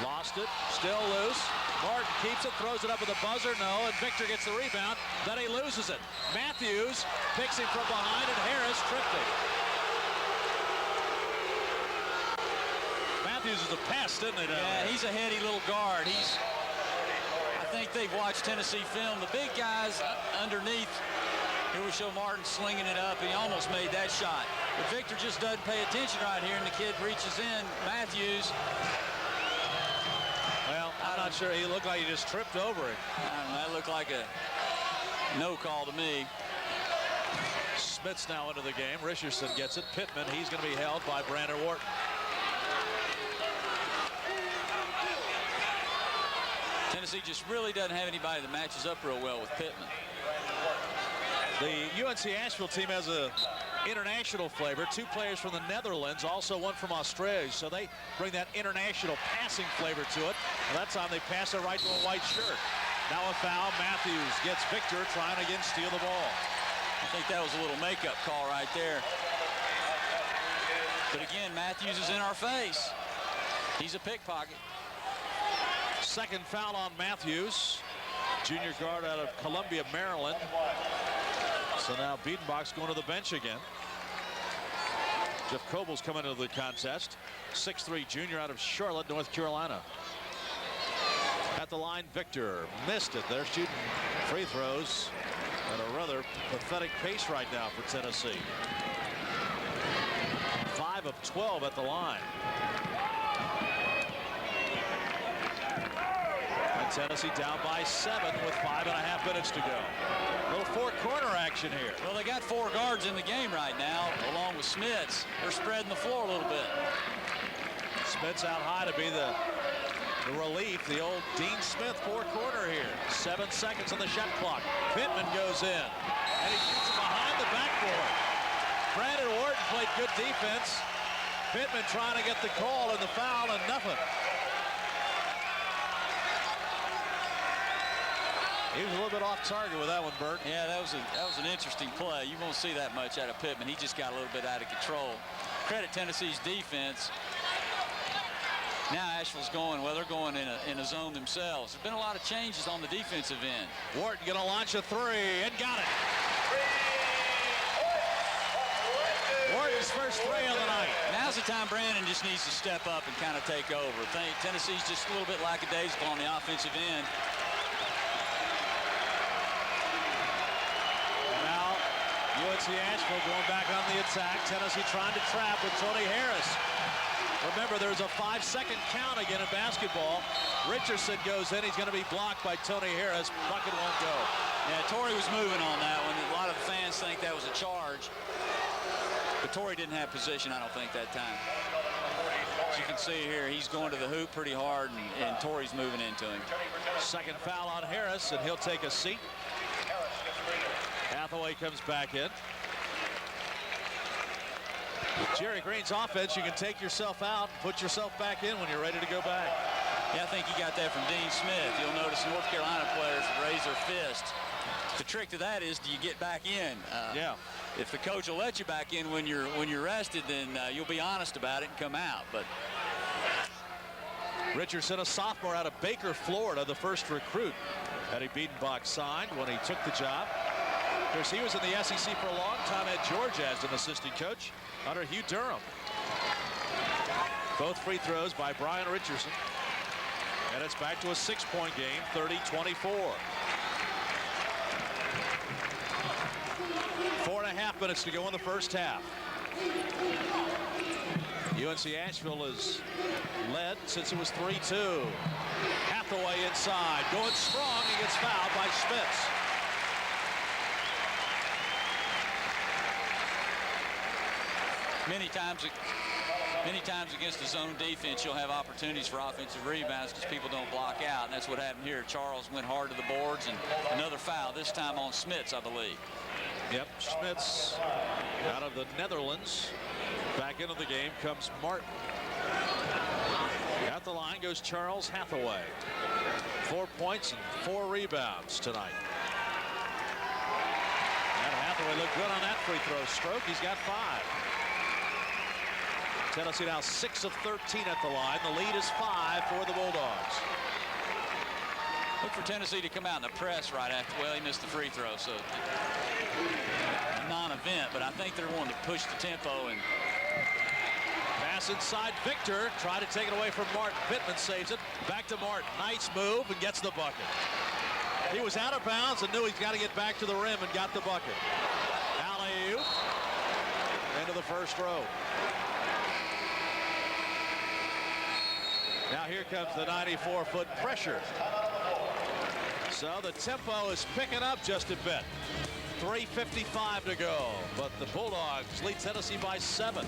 [SPEAKER 1] lost it, still loose. Martin keeps it, throws it up with a buzzer, no, and Victor gets the rebound. Then he loses it. Matthews picks him from behind, and Harris tripped him. Matthews is a pest, isn't he?
[SPEAKER 2] Yeah, he's a heady little guard. I think they've watched Tennessee film. The big guys underneath. Here we show Martin slinging it up, and he almost made that shot. But Victor just doesn't pay attention right here, and the kid reaches in. Matthews.
[SPEAKER 1] Well, I'm not sure. He looked like he just tripped over it.
[SPEAKER 2] That looked like a no call to me.
[SPEAKER 1] Smith's now into the game. Richardson gets it. Pittman, he's going to be held by Brandon Wharton.
[SPEAKER 2] Tennessee just really doesn't have anybody that matches up real well with Pittman.
[SPEAKER 1] The UNC Asheville team has a international flavor. 2 players from the Netherlands, also 1 from Australia. So they bring that international passing flavor to it. And that time they pass it right to a white shirt. Now a foul. Matthews gets Victor trying to again steal the ball.
[SPEAKER 2] I think that was a little makeup call right there. But again, Matthews is in our face. He's a pickpocket.
[SPEAKER 1] Second foul on Matthews, junior guard out of Columbia, Maryland. So now Biedenbach's going to the bench again. Jeff Cobles coming into the contest. 6'3" junior out of Charlotte, North Carolina. At the the line, Victor missed it. They're shooting free throws at a rather pathetic pace right now for Tennessee. 5 of 12 at the line. And Tennessee down by 7 with 5.5 minutes to go. A little four-corner action here.
[SPEAKER 2] Well, they got 4 guards in the game right now, along with Smits. They're spreading the floor a little bit.
[SPEAKER 1] Smits out high to be the relief, the old Dean Smith four-corner here. 7 seconds on the shot clock. Pittman goes in, and he shoots it behind the backboard. Brandon Wharton played good defense. Pittman trying to get the call and the foul, and nothing. He was a little bit off target with that one, Bert.
[SPEAKER 2] Yeah, that was an interesting play. You won't see that much out of Pittman. He just got a little bit out of control. Credit Tennessee's defense. Now Asheville's going, well, they're going in a zone themselves. There's been a lot of changes on the defensive end.
[SPEAKER 1] Wharton going to launch a 3 and got it. Wharton's first 3 of the night.
[SPEAKER 2] Now's the time Brandon just needs to step up and kind of take over. Tennessee's just a little bit lackadaisical on the offensive end.
[SPEAKER 1] Now UNC Asheville going back on the attack. Tennessee trying to trap with Tony Harris. Remember, there's a 5-second count again in basketball. Richardson goes in. He's going to be blocked by Tony Harris. Bucket won't go.
[SPEAKER 2] Yeah, Torrey was moving on that one. A lot of fans think that was a charge. But Torrey didn't have position, I don't think, that time. As you can see here, he's going to the hoop pretty hard, and Torrey's moving into him.
[SPEAKER 1] Second foul on Harris, and he'll take a seat. Hathaway comes back in. Jerry Green's offense, you can take yourself out and put yourself back in when you're ready to go back.
[SPEAKER 2] Yeah, I think you got that from Dean Smith. You'll notice North Carolina players raise their fist. The trick to that is, do you get back in?
[SPEAKER 1] Yeah.
[SPEAKER 2] If the coach will let you back in when you're rested, then you'll be honest about it and come out. But
[SPEAKER 1] Richardson, a sophomore out of Baker, Florida, the first recruit Eddie Biedenbach signed when he took the job. Of course, he was in the SEC for a long time at Georgia as an assistant coach under Hugh Durham. Both free throws by Brian Richardson. And it's back to a 6-point game, 30-24. 4.5 minutes to go in the first half. UNC Asheville is led since it was 3-2. Hathaway inside, going strong. He gets fouled by Spitz.
[SPEAKER 2] Many times against the zone defense, you'll have opportunities for offensive rebounds because people don't block out, and that's what happened here. Charles went hard to the boards, and another foul, this time on Smits, I believe.
[SPEAKER 1] Yep, Smits out of the Netherlands. Back into the game comes Martin. At the line goes Charles Hathaway. 4 points and 4 rebounds tonight. And Hathaway looked good on that free throw stroke. He's got 5. Tennessee now 6 of 13 at the line. The lead is 5 for the Bulldogs.
[SPEAKER 2] Look for Tennessee to come out in the press right after. Well, he missed the free throw, so non-event, but I think they're wanting to push the tempo. And
[SPEAKER 1] pass inside Victor. Try to take it away from Martin. Pittman saves it. Back to Martin. Nice move and gets the bucket. He was out of bounds and knew he's got to get back to the rim and got the bucket. Alley-oop into the first row. Now here comes the 94-foot pressure. So the tempo is picking up just a bit. 3:55 to go, but the Bulldogs lead Tennessee by 7.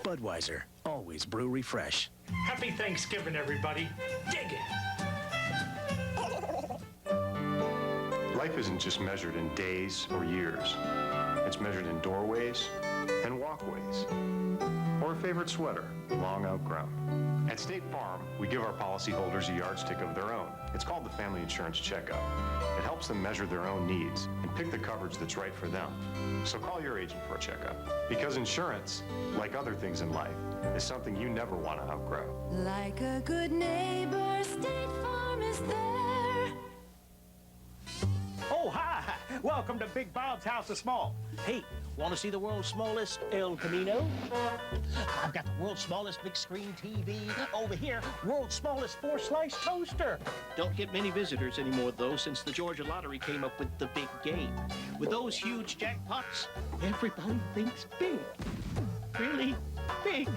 [SPEAKER 3] Budweiser, always brew refresh.
[SPEAKER 5] Happy Thanksgiving, everybody. Dig it.
[SPEAKER 4] Life isn't just measured in days or years. It's measured in doorways and walkways. Or Our favorite sweater, long outgrown. At State Farm, we give our policyholders a yardstick of their own. It's called the Family Insurance Checkup. It helps them measure their own needs and pick the coverage that's right for them. So call your agent for a checkup. Because insurance, like other things in life, is something you never want to outgrow.
[SPEAKER 6] Like a good neighbor, State Farm is there.
[SPEAKER 5] Oh, hi! Welcome to Big Bob's House of Small. Hey, want to see the world's smallest El Camino? I've got the world's smallest big screen TV. Over here, world's smallest 4-slice toaster. Don't get many visitors anymore, though, since the Georgia Lottery came up with the big game. With those huge jackpots, everybody thinks big. Really big.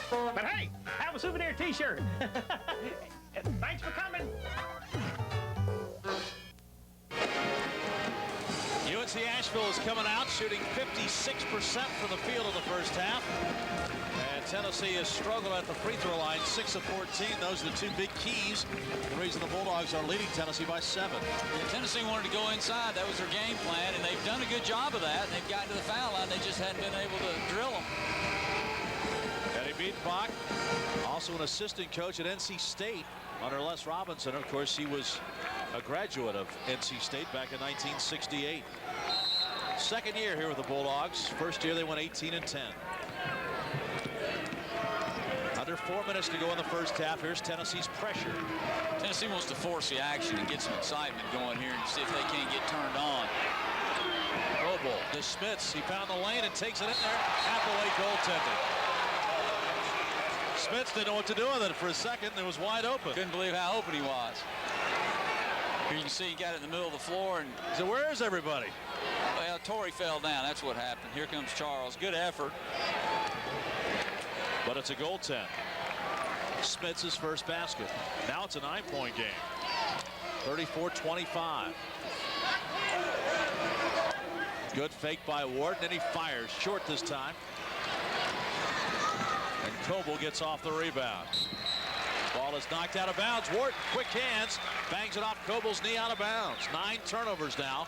[SPEAKER 5] But hey, have a souvenir T-shirt. Thanks for coming.
[SPEAKER 1] UNC Asheville is coming out, shooting 56% from the field in the first half. And Tennessee has struggled at the free throw line, 6 of 14. Those are the two big keys. The reason the Bulldogs are leading Tennessee by 7.
[SPEAKER 2] Yeah, Tennessee wanted to go inside. That was their game plan, and they've done a good job of that. They've gotten to the foul line. They just hadn't been able to drill them.
[SPEAKER 1] Eddie Biedenbach, also an assistant coach at NC State under Les Robinson. Of course, he was a graduate of NC State back in 1968. Second year here with the Bulldogs. First year they went 18-10. Under 4 minutes to go in the first half. Here's Tennessee's pressure.
[SPEAKER 2] Tennessee wants to force the action and get some excitement going here and see if they can't get turned on.
[SPEAKER 1] Noble to Smits. He found the lane and takes it in there. Hathaway goaltending. Smits didn't know what to do with it for a second. It was wide open.
[SPEAKER 2] Couldn't believe how open he was. Here you can see he got it in the middle of the floor. And
[SPEAKER 1] so where is everybody?
[SPEAKER 2] Well, Torrey fell down. That's what happened. Here comes Charles. Good effort.
[SPEAKER 1] But it's a goaltend. Smits' first basket. Now it's a 9-point game. 34-25. Good fake by Ward, and he fires short this time. And Coble gets off the rebound. Ball is knocked out of bounds. Wharton, quick hands, bangs it off Coble's knee out of bounds. 9 turnovers now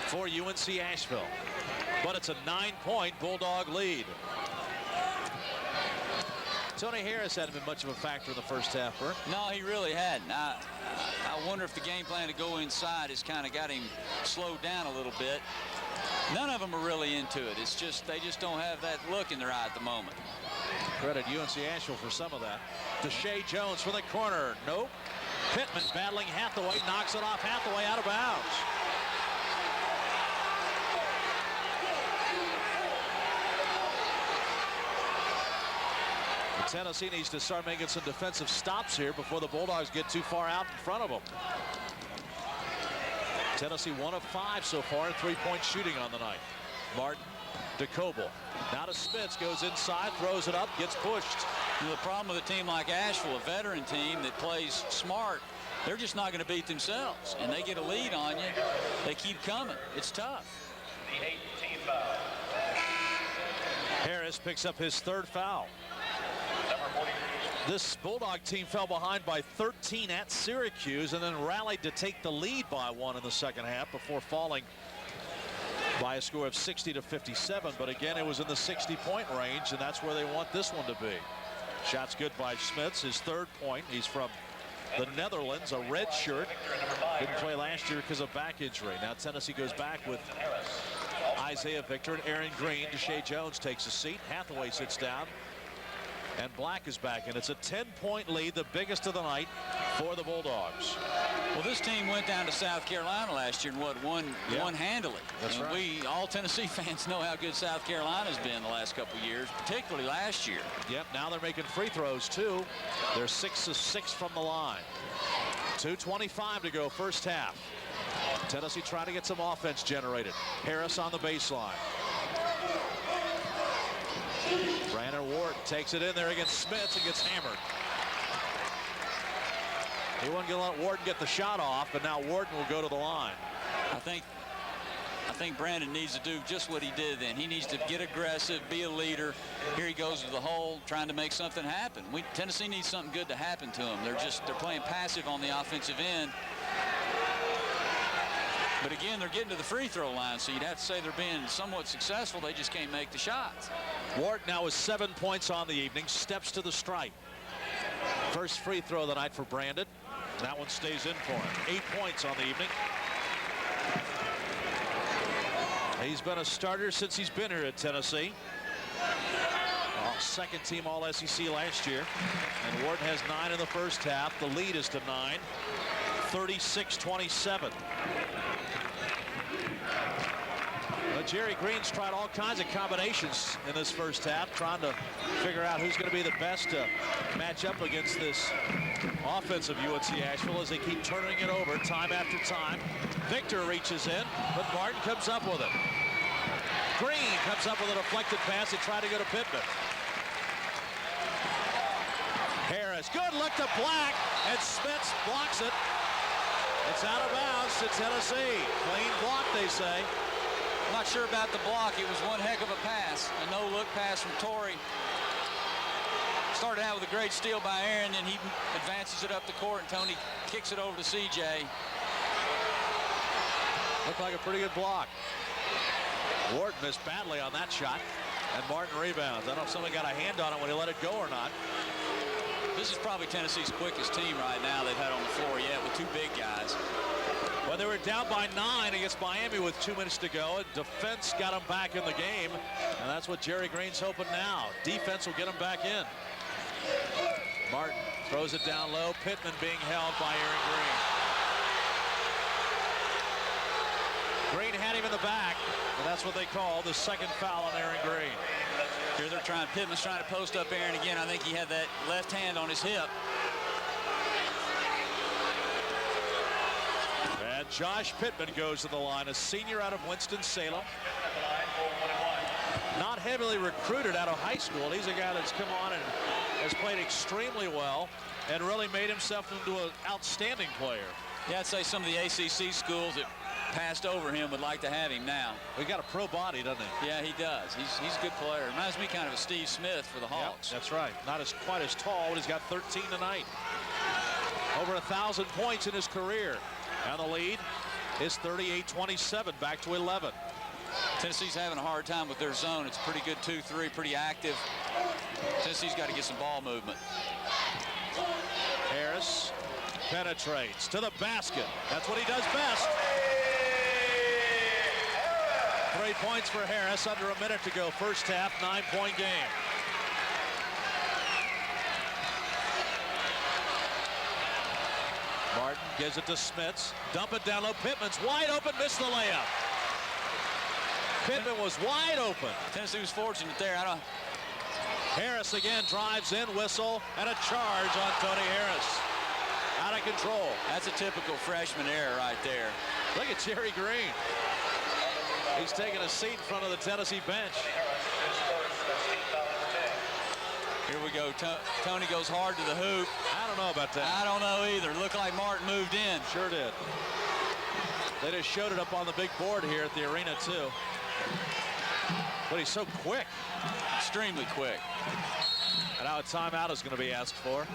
[SPEAKER 1] for UNC Asheville. But it's a 9-point Bulldog lead. Tony Harris hadn't been much of a factor in the first half, Bert.
[SPEAKER 2] No, he really hadn't. I wonder if the game plan to go inside has kind of got him slowed down a little bit. None of them are really into it. It's just they just don't have that look in their eye at the moment.
[SPEAKER 1] Credit UNC Asheville for some of that. Deshae Jones from the corner. Nope. Pittman battling Hathaway, knocks it off Hathaway out of bounds. Tennessee needs to start making some defensive stops here before the Bulldogs get too far out in front of them. Tennessee 1 of 5 so far in 3-point shooting on the night. Martin to Coble. Now to Spitz, goes inside, throws it up, gets pushed.
[SPEAKER 2] You know, the problem with a team like Asheville, a veteran team that plays smart, they're just not going to beat themselves. And they get a lead on you, they keep coming. It's tough.
[SPEAKER 13] The 18th foul.
[SPEAKER 1] Harris picks up his 3rd foul. This Bulldog team fell behind by 13 at Syracuse and then rallied to take the lead by 1 in the second half before falling by a score of 60-57. But again, it was in the 60-point range, and that's where they want this one to be. Shot's good by Smits, his 3rd point. He's from the Netherlands, a red shirt. Didn't play last year because of back injury. Now Tennessee goes back with Isaiah Victor and Aaron Green. Deshae Jones takes a seat. Hathaway sits down. And Black is back, and it's a 10-point lead, the biggest of the night for the Bulldogs.
[SPEAKER 2] Well, this team went down to South Carolina last year and won handily.
[SPEAKER 1] That's right.
[SPEAKER 2] We, all Tennessee fans, know how good South Carolina's been the last couple of years, particularly last year.
[SPEAKER 1] Yep, now they're making free throws, too. They're 6 of 6 from the line. 2:25 to go, first half. Tennessee trying to get some offense generated. Harris on the baseline. Brandon Wharton takes it in there against Smits and gets hammered. He wasn't going to let Wharton get the shot off, but now Wharton will go to the line.
[SPEAKER 2] I think Brandon needs to do just what he did then. He needs to get aggressive, be a leader. Here he goes to the hole, trying to make something happen. Tennessee needs something good to happen to them. They're playing passive on the offensive end. But again, they're getting to the free throw line, so you'd have to say they're being somewhat successful. They just can't make the shots.
[SPEAKER 1] Ward now with 7 points on the evening, steps to the stripe. First free throw of the night for Brandon. That one stays in for him. 8 points on the evening. He's been a starter since he's been here at Tennessee. Second team All-SEC last year. And Ward has 9 in the first half. The lead is to 9. 36-27. But Jerry Green's tried all kinds of combinations in this first half, trying to figure out who's going to be the best to match up against this offensive UNC Asheville as they keep turning it over time after time. Victor reaches in, but Martin comes up with it. Green comes up with a deflected pass. They try to go to Pittman. Harris, good look to Black, and Smith blocks it. It's out of bounds to Tennessee. Clean block, they say.
[SPEAKER 2] I'm not sure about the block. It was one heck of a pass. A no-look pass from Torrey. Started out with a great steal by Aaron, and he advances it up the court, and Tony kicks it over to CJ.
[SPEAKER 1] Looked like a pretty good block. Ward missed badly on that shot, and Martin rebounds. I don't know if somebody got a hand on it when he let it go or not.
[SPEAKER 2] This is probably Tennessee's quickest team right now they've had on the floor yet, with 2 big guys.
[SPEAKER 1] Well, they were down by 9 against Miami with 2 minutes to go, and defense got them back in the game, and that's what Jerry Green's hoping now. Defense will get them back in. Martin throws it down low. Pittman being held by Aaron Green. Green had him in the back, and that's what they call the second foul on Aaron Green.
[SPEAKER 2] Here they're trying, Pittman's trying to post up Aaron again. I think he had that left hand on his hip.
[SPEAKER 1] And Josh Pittman goes to the line, a senior out of Winston-Salem. Not heavily recruited out of high school. He's a guy that's come on and has played extremely well and really made himself into an outstanding player.
[SPEAKER 2] Yeah, I'd say some of the ACC schools that passed over him would like to have him now.
[SPEAKER 1] He got a pro body, doesn't he?
[SPEAKER 2] Yeah, he does. He's a good player. Reminds me kind of a Steve Smith for the Hawks.
[SPEAKER 1] Yep, that's right. Not quite as tall, but he's got 13 tonight. Over 1,000 points in his career. And the lead is 38-27, back to 11.
[SPEAKER 2] Tennessee's having a hard time with their zone. It's a pretty good 2-3, pretty active. Tennessee's got to get some ball movement.
[SPEAKER 1] Harris penetrates to the basket. That's what he does best. 3 points for Harris, under a minute to go. First half, 9-point game. Martin gives it to Smits. Dump it down low. Pittman's wide open, missed the layup. Pittman was wide open.
[SPEAKER 2] Tennessee was fortunate there.
[SPEAKER 1] Harris again drives in, whistle, and a charge on Tony Harris. Out of control.
[SPEAKER 2] That's a typical freshman error right there.
[SPEAKER 1] Look at Jerry Green. He's taking a seat in front of the Tennessee bench.
[SPEAKER 2] Here we go. Tony goes hard to the hoop.
[SPEAKER 1] I don't know about that.
[SPEAKER 2] I don't know either. Looked like Martin moved in.
[SPEAKER 1] Sure did. They just showed it up on the big board here at the arena, too. But he's so quick.
[SPEAKER 2] Extremely quick.
[SPEAKER 1] And now a timeout is going to be asked for.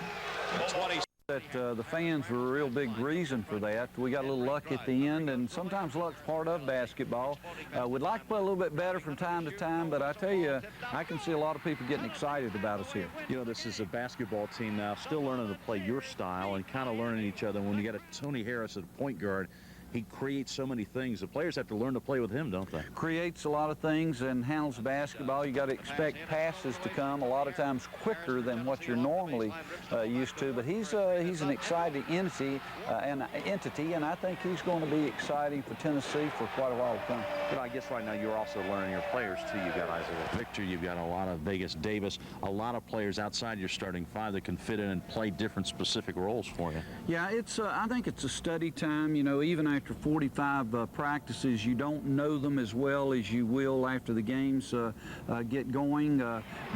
[SPEAKER 1] 20.
[SPEAKER 7] That the fans were a real big reason for that. We got a little luck at the end, and sometimes luck's part of basketball. We'd like to play a little bit better from time to time, but I tell you, I can see a lot of people getting excited about us here.
[SPEAKER 8] You know, this is a basketball team now, still learning to play your style and kind of learning each other. When you got a Tony Harris at point guard, he creates so many things. The players have to learn to play with him, don't they?
[SPEAKER 7] Creates a lot of things and handles basketball. You got to expect passes to come a lot of times quicker than what you're normally used to. But he's an exciting entity, and I think he's going to be exciting for Tennessee for quite a while to come.
[SPEAKER 8] But I guess right now you're also learning your players too. You've got Isaiah Victor, you've got a lot of Vegas Davis, a lot of players outside your starting five that can fit in and play different specific roles for you.
[SPEAKER 7] Yeah, it's I think it's a study time. You know, even after 45 practices, you don't know them as well as you will after the games get going.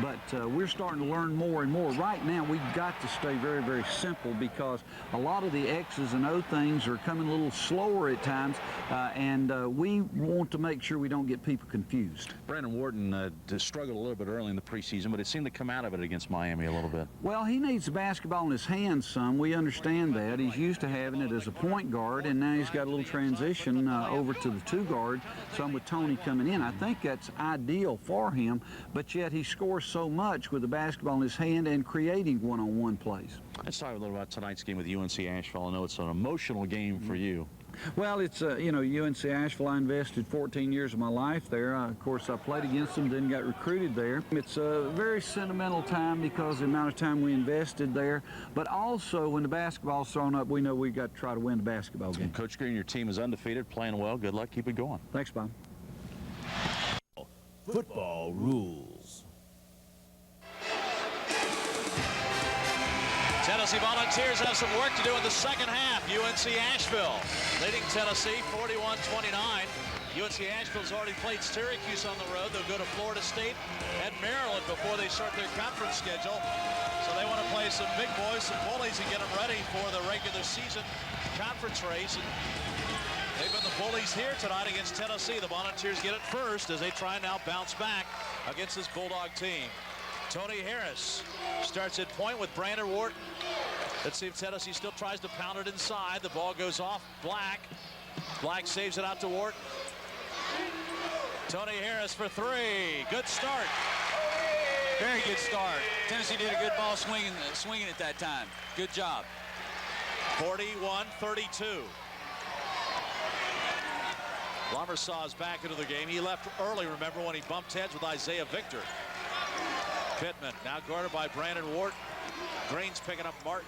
[SPEAKER 7] But we're starting to learn more and more. Right now, we've got to stay very, very simple because a lot of the X's and O things are coming a little slower at times, and we want to make sure we don't get people confused.
[SPEAKER 8] Brandon Wharton struggled a little bit early in the preseason, but it seemed to come out of it against Miami a little bit.
[SPEAKER 7] Well, he needs the basketball in his hands some. We understand that. He's used to having it as a point guard, and now he's got a little transition over to the 2 guard, some with Tony coming in. I think that's ideal for him, but yet he scores so much with the basketball in his hand and creating one-on-one plays.
[SPEAKER 8] Let's talk a little about tonight's game with UNC Asheville. I know it's an emotional game for you.
[SPEAKER 7] Well, it's, you know, UNC Asheville, I invested 14 years of my life there. Of course, I played against them, then got recruited there. It's a very sentimental time because of the amount of time we invested there. But also, when the basketball's thrown up, we know we've got to try to win the basketball game.
[SPEAKER 8] Coach Green, your team is undefeated, playing well. Good luck. Keep it going.
[SPEAKER 7] Thanks, Bob.
[SPEAKER 10] Football rules.
[SPEAKER 1] Tennessee Volunteers have some work to do in the second half. UNC Asheville leading Tennessee 41-29. UNC Asheville's already played Syracuse on the road. They'll go to Florida State and Maryland before they start their conference schedule. So they want to play some big boys, some bullies, and get them ready for the regular season conference race. And they've been the bullies here tonight against Tennessee. The Volunteers get it first as they try now bounce back against this Bulldog team. Tony Harris starts at point with Brandon Wharton. Let's see if Tennessee still tries to pound it inside. The ball goes off Black. Black saves it out to Wharton. Tony Harris for 3. Good start.
[SPEAKER 2] Very good start. Tennessee did a good ball swinging at that time. Good job.
[SPEAKER 1] 41-32. Lomersaw is back into the game. He left early, remember, when he bumped heads with Isaiah Victor. Pittman now guarded by Brandon Wharton. Green's picking up Martin.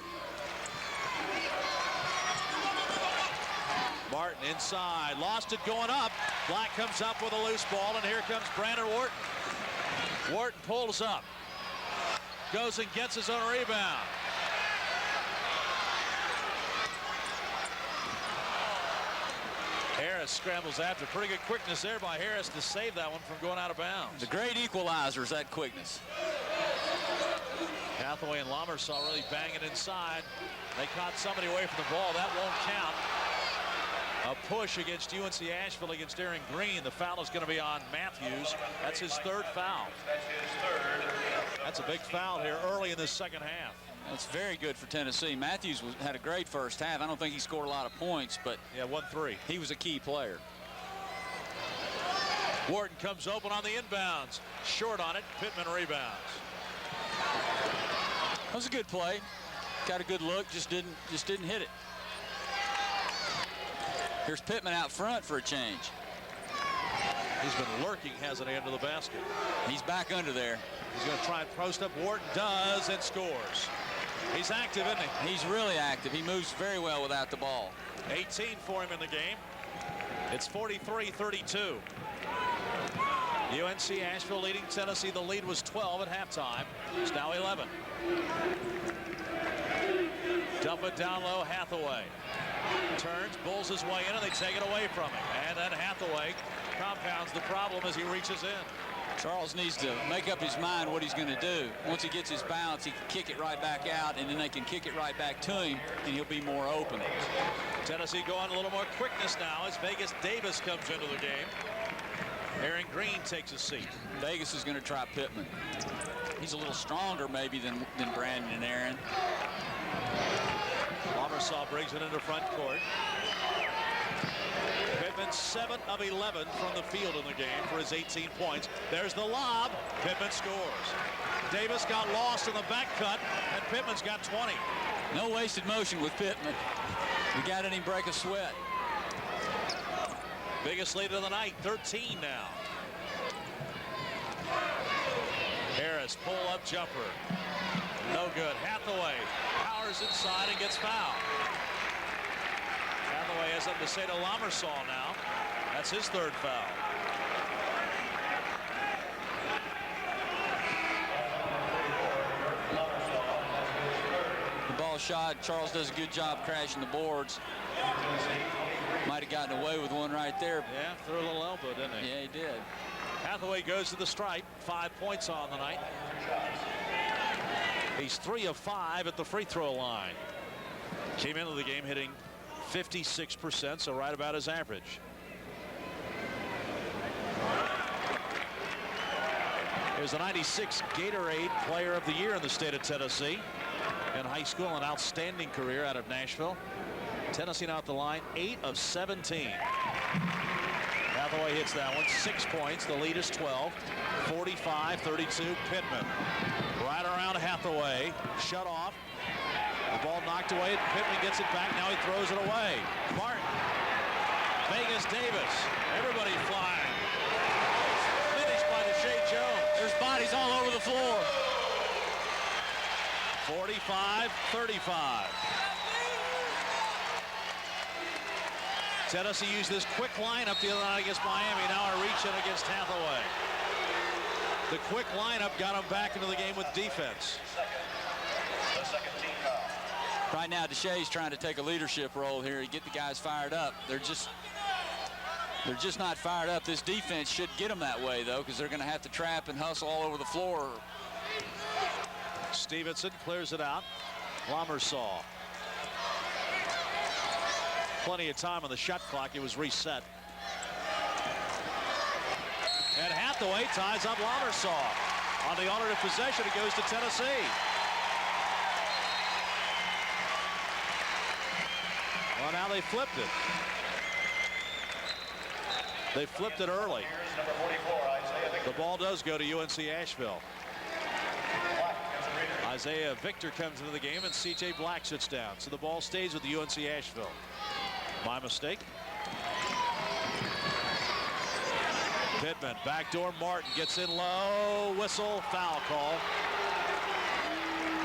[SPEAKER 1] Martin inside, lost it going up. Black comes up with a loose ball, and here comes Brandon Wharton. Wharton pulls up, goes and gets his own rebound. Harris scrambles after. Pretty good quickness there by Harris to save that one from going out of bounds.
[SPEAKER 2] The great equalizer is that quickness.
[SPEAKER 1] Hathaway and Lomersaw really banging inside. They caught somebody away from the ball. That won't count. A push against UNC Asheville against Aaron Green. The foul is going to be on Matthews. That's his 3rd foul. That's a big foul here early in the second half.
[SPEAKER 2] That's very good for Tennessee. Matthews had a great first half. I don't think he scored a lot of points, but
[SPEAKER 1] yeah, 1-3.
[SPEAKER 2] He was a key player.
[SPEAKER 1] Wharton comes open on the inbounds. Short on it. Pittman rebounds.
[SPEAKER 2] That was a good play. Got a good look, just didn't hit it. Here's Pittman out front for a change.
[SPEAKER 1] He's been lurking, hasn't he, under the basket.
[SPEAKER 2] He's back under there.
[SPEAKER 1] He's going to try and post up. Wharton does and scores. He's active, isn't he?
[SPEAKER 2] He's really active. He moves very well without the ball.
[SPEAKER 1] 18 for him in the game. It's 43-32. UNC Asheville leading Tennessee. The lead was 12 at halftime. It's now 11. Dump it down low, Hathaway. Turns, bulls his way in, and they take it away from him. And then Hathaway compounds the problem as he reaches in.
[SPEAKER 2] Charles needs to make up his mind what he's going to do. Once he gets his bounce, he can kick it right back out, and then they can kick it right back to him, and he'll be more open.
[SPEAKER 1] Tennessee going a little more quickness now as Vegas Davis comes into the game. Aaron Green takes a seat.
[SPEAKER 2] Vegas is going to try Pittman. He's a little stronger maybe than Brandon and Aaron.
[SPEAKER 1] Lomersaw brings it into front court. Pittman 7 of 11 from the field in the game for his 18 points. There's the lob. Pittman scores. Davis got lost in the back cut, and Pittman's got 20.
[SPEAKER 2] No wasted motion with Pittman. We got him break a sweat.
[SPEAKER 1] Biggest lead of the night, 13 now. Harris, pull-up jumper. No good. Hathaway powers inside and gets fouled. Hathaway has something to say to Lomersaw now. That's his 3rd foul.
[SPEAKER 2] The ball shot. Charles does a good job crashing the boards. Might have gotten away with one right there.
[SPEAKER 1] Yeah, threw a little elbow, didn't he?
[SPEAKER 2] Yeah, he did.
[SPEAKER 1] Hathaway goes to the stripe. 5 points on the night. He's 3 of 5 at the free throw line. Came into the game hitting 56%, so right about his average. Here's the 96 Gatorade Player of the Year in the state of Tennessee. In high school, an outstanding career out of Nashville. Tennessee now at the line, 8 of 17. Hathaway hits that one, 6 points. The lead is 12. 45-32, Pittman. Right around Hathaway, shut off. The ball knocked away. Pittman gets it back. Now he throws it away. Martin. Vegas Davis. Everybody flying. Finished by Deshae Jones.
[SPEAKER 2] There's bodies all over the floor.
[SPEAKER 1] 45-35. Tennessee used this quick lineup the other night against Miami. Now a reach in against Hathaway. The quick lineup got them back into the game with defense.
[SPEAKER 2] Right now, Deshae's trying to take a leadership role here and get the guys fired up. They're just not fired up. This defense should get them that way, though, because they're going to have to trap and hustle all over the floor.
[SPEAKER 1] Stevenson clears it out. Lomersaw. Plenty of time on the shot clock. It was reset. And Hathaway ties up Lomersaw. On the alternate possession, it goes to Tennessee. Well, now they flipped it. They flipped it early. The ball does go to UNC Asheville. Isaiah Victor comes into the game and C.J. Black sits down. So the ball stays with the UNC Asheville. My mistake. Pittman, backdoor Martin gets in low. Whistle, foul call.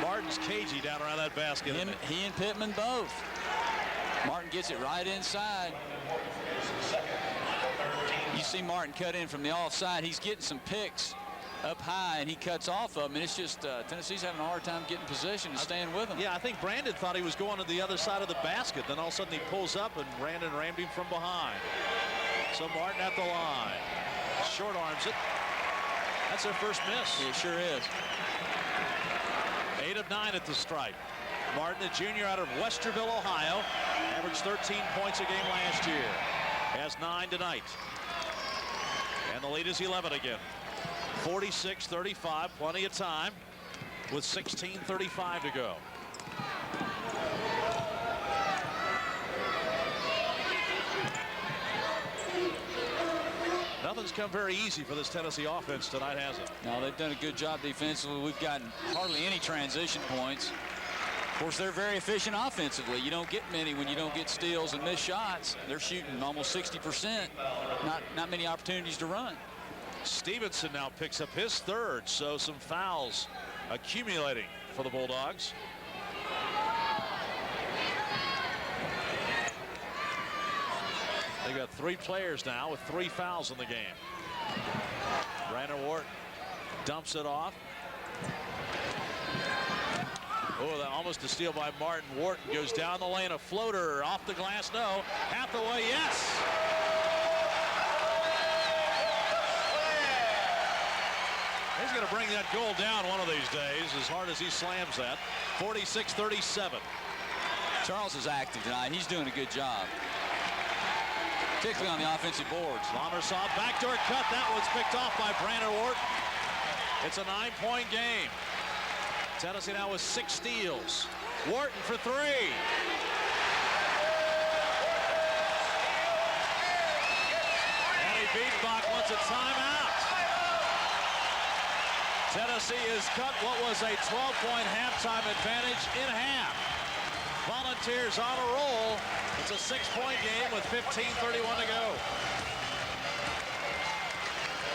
[SPEAKER 1] Martin's cagey down around that basket.
[SPEAKER 2] He and Pittman both. Martin gets it right inside. You see Martin cut in from the offside. He's getting some picks up high, and he cuts off of them. And it's just Tennessee's having a hard time getting possession and staying with him.
[SPEAKER 1] Yeah, I think Brandon thought he was going to the other side of the basket. Then all of a sudden he pulls up, and Brandon rammed him from behind. So Martin at the line. Short arms it. That's their first miss.
[SPEAKER 2] It sure is.
[SPEAKER 1] 8 of 9 at the stripe. Martin, a junior out of Westerville, Ohio, averaged 13 points a game last year. Has 9 tonight. And the lead is 11 again. 46-35, plenty of time with 16:35 to go. Nothing's come very easy for this Tennessee offense tonight, has it?
[SPEAKER 2] No, they've done a good job defensively. We've gotten hardly any transition points. Of course, they're very efficient offensively. You don't get many when you don't get steals and missed shots. They're shooting almost 60%. Not many opportunities to run.
[SPEAKER 1] Stevenson now picks up his third, so some fouls accumulating for the Bulldogs. They got 3 players now with 3 fouls in the game. Brandon Wharton dumps it off. Oh, that almost a steal by Martin. Wharton goes down the lane, a floater off the glass. No. Hathaway, yes. He's going to bring that goal down one of these days as hard as he slams that. 46-37.
[SPEAKER 2] Charles is active tonight. He's doing a good job, particularly on the offensive boards.
[SPEAKER 1] Lomersaw backdoor cut. That was picked off by Brandon Wharton. It's a 9-point game. Tennessee now with 6 steals. Wharton for 3. And he beat Bach wants a timeout. Tennessee has cut what was a 12-point halftime advantage in half. Volunteers on a roll. It's a 6-point game with 15:31 to go.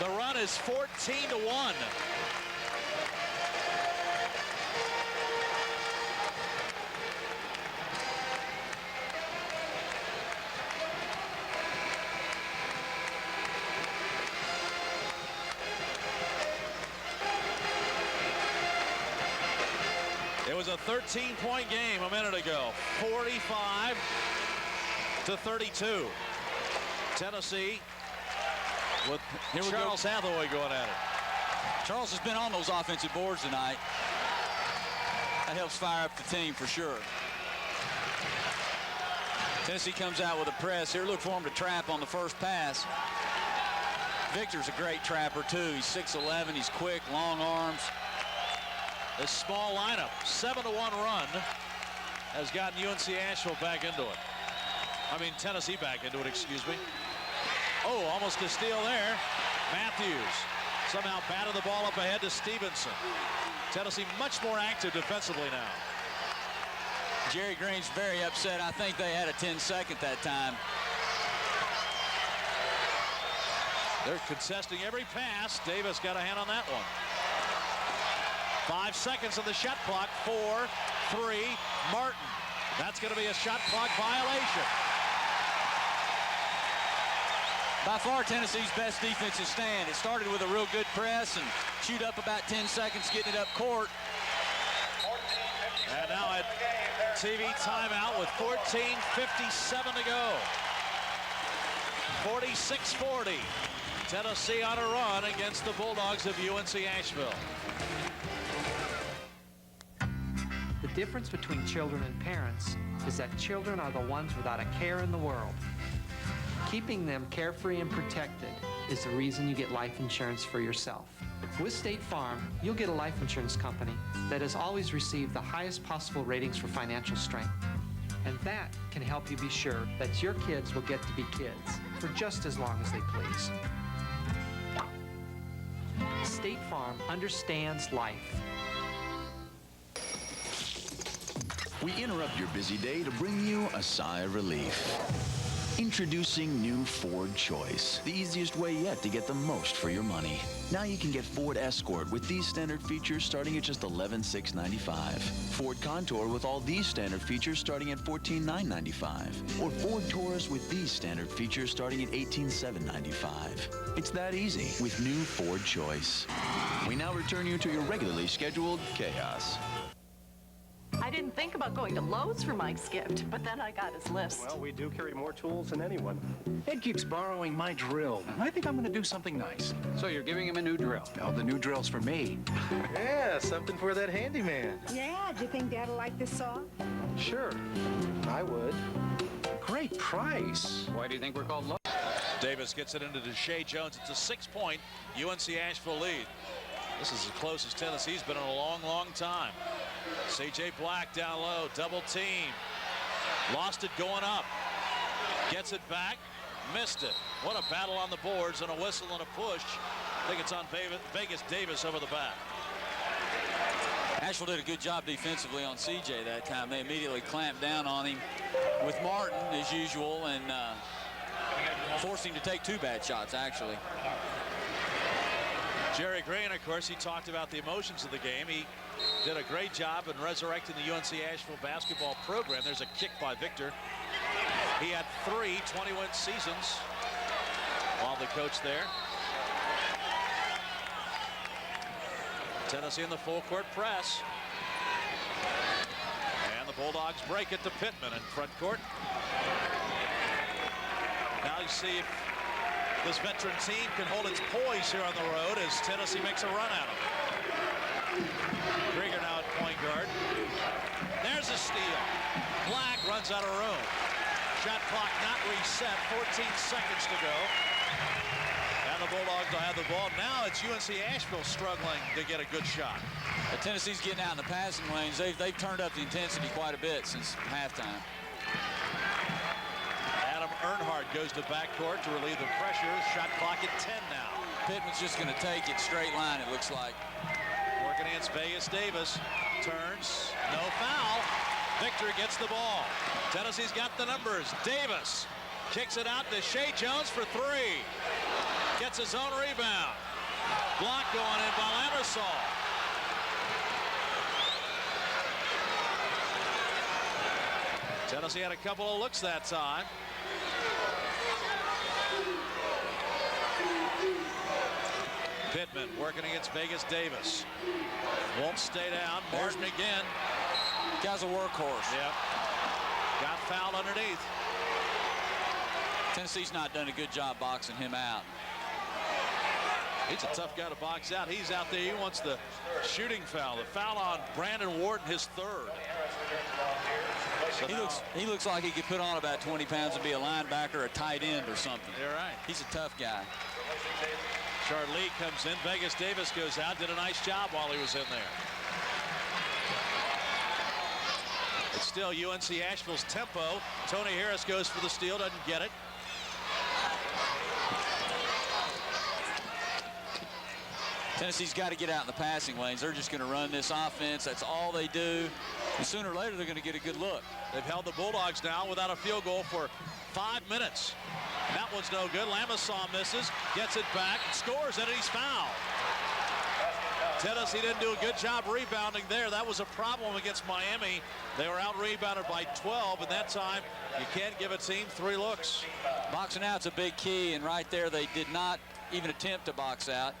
[SPEAKER 1] The run is 14-1. It was a 13-point game a minute ago. 45-32. Tennessee with Charles Hathaway going at it.
[SPEAKER 2] Charles has been on those offensive boards tonight. That helps fire up the team for sure. Tennessee comes out with a press here. Look for him to trap on the first pass. Victor's a great trapper too. He's 6'11", he's quick, long arms.
[SPEAKER 1] This small lineup, 7-1 run, has gotten UNC Asheville back into it. Tennessee back into it, excuse me. Oh, almost a steal there. Matthews somehow batted the ball up ahead to Stevenson. Tennessee much more active defensively now.
[SPEAKER 2] Jerry Green's very upset. I think they had a 10-second that time.
[SPEAKER 1] They're contesting every pass. Davis got a hand on that one. 5 seconds on the shot clock. 4, 3, Martin. That's going to be a shot clock violation.
[SPEAKER 2] By far, Tennessee's best defensive stand. It started with a real good press and chewed up about 10 seconds getting it up court.
[SPEAKER 1] And now at TV timeout with 14:57 to go. 46-40. Tennessee on a run against the Bulldogs of UNC Asheville.
[SPEAKER 9] The difference between children and parents is that children are the ones without a care in the world. Keeping them carefree and protected is the reason you get life insurance for yourself. With State Farm, you'll get a life insurance company that has always received the highest possible ratings for financial strength. And that can help you be sure that your kids will get to be kids for just as long as they please. State Farm understands life.
[SPEAKER 20] We interrupt your busy day to bring you a sigh of relief. Introducing new Ford Choice, the easiest way yet to get the most for your money. Now you can get Ford Escort with these standard features starting at just $11,695. Ford Contour with all these standard features starting at $14,995. Or Ford Taurus with these standard features starting at $18,795. It's that easy with new Ford Choice. We now return you to your regularly scheduled chaos.
[SPEAKER 14] I didn't think about going to Lowe's for Mike's gift, but then I got his list.
[SPEAKER 15] Well, we do carry more tools than anyone.
[SPEAKER 16] Ed keeps borrowing my drill. I think I'm going to do something nice.
[SPEAKER 17] So you're giving him a new drill?
[SPEAKER 16] Oh, the new drill's for me.
[SPEAKER 15] Yeah, something for that handyman.
[SPEAKER 18] Yeah, do you think Dad'll like this saw?
[SPEAKER 15] Sure, I would.
[SPEAKER 16] Great price.
[SPEAKER 17] Why do you think we're called Lowe's?
[SPEAKER 1] Davis gets it into Deshae Jones. It's a 6-point UNC Asheville lead. This is as close as Tennessee's been in a long, long time. C.J. Black down low, double team. Lost it going up. Gets it back, missed it. What a battle on the boards and a whistle and a push. I think it's on Vegas Davis over the back.
[SPEAKER 2] Asheville did a good job defensively on C.J. that time. They immediately clamped down on him with Martin as usual and forced him to take 2 bad shots actually.
[SPEAKER 1] Jerry Green, of course, he talked about the emotions of the game. He did a great job in resurrecting the UNC Asheville basketball program. There's a kick by Victor. He had 3 20-win seasons while the coach there. Tennessee in the full court press. And the Bulldogs break it to Pittman in front court. Now you see if this veteran team can hold its poise here on the road as Tennessee makes a run at them. Krieger now at point guard. There's a steal. Black runs out of room. Shot clock not reset. 14 seconds to go. And the Bulldogs will have the ball. Now it's UNC Asheville struggling to get a good shot.
[SPEAKER 2] But Tennessee's getting out in the passing lanes. They've turned up the intensity quite a bit since halftime.
[SPEAKER 1] Earnhardt goes to backcourt to relieve the pressure. Shot clock at 10 now.
[SPEAKER 2] Pittman's just going to take it straight line, it looks like.
[SPEAKER 1] Working against Vegas Davis. Turns. No foul. Victor gets the ball. Tennessee's got the numbers. Davis kicks it out to Shea Jones for 3. Gets his own rebound. Block going in by Lamersall. Tennessee had a couple of looks that time. Pittman working against Vegas Davis. Won't stay down. Martin again.
[SPEAKER 2] Guy's a workhorse.
[SPEAKER 1] Yep. Got fouled underneath.
[SPEAKER 2] Tennessee's not done a good job boxing him out.
[SPEAKER 1] He's a tough guy to box out. He's out there. He wants the shooting foul. The foul on Brandon Wharton, his 3rd. So
[SPEAKER 2] he looks like he could put on about 20 pounds and be a linebacker, a tight end or something.
[SPEAKER 1] You're right.
[SPEAKER 2] He's a tough guy.
[SPEAKER 1] Charlie comes in. Vegas Davis goes out. Did a nice job while he was in there. It's still UNC Asheville's tempo. Tony Harris goes for the steal, doesn't get it.
[SPEAKER 2] Tennessee's got to get out in the passing lanes. They're just going to run this offense. That's all they do. And sooner or later, they're going to get a good look.
[SPEAKER 1] They've held the Bulldogs now without a field goal for 5 minutes. That one's no good. Lamassaw misses, gets it back, scores, and he's fouled. Tennessee didn't do a good job rebounding there. That was a problem against Miami. They were out-rebounded by 12, and that time you can't give a team 3 looks.
[SPEAKER 2] Boxing out's a big key, and right there they did not even attempt to box out.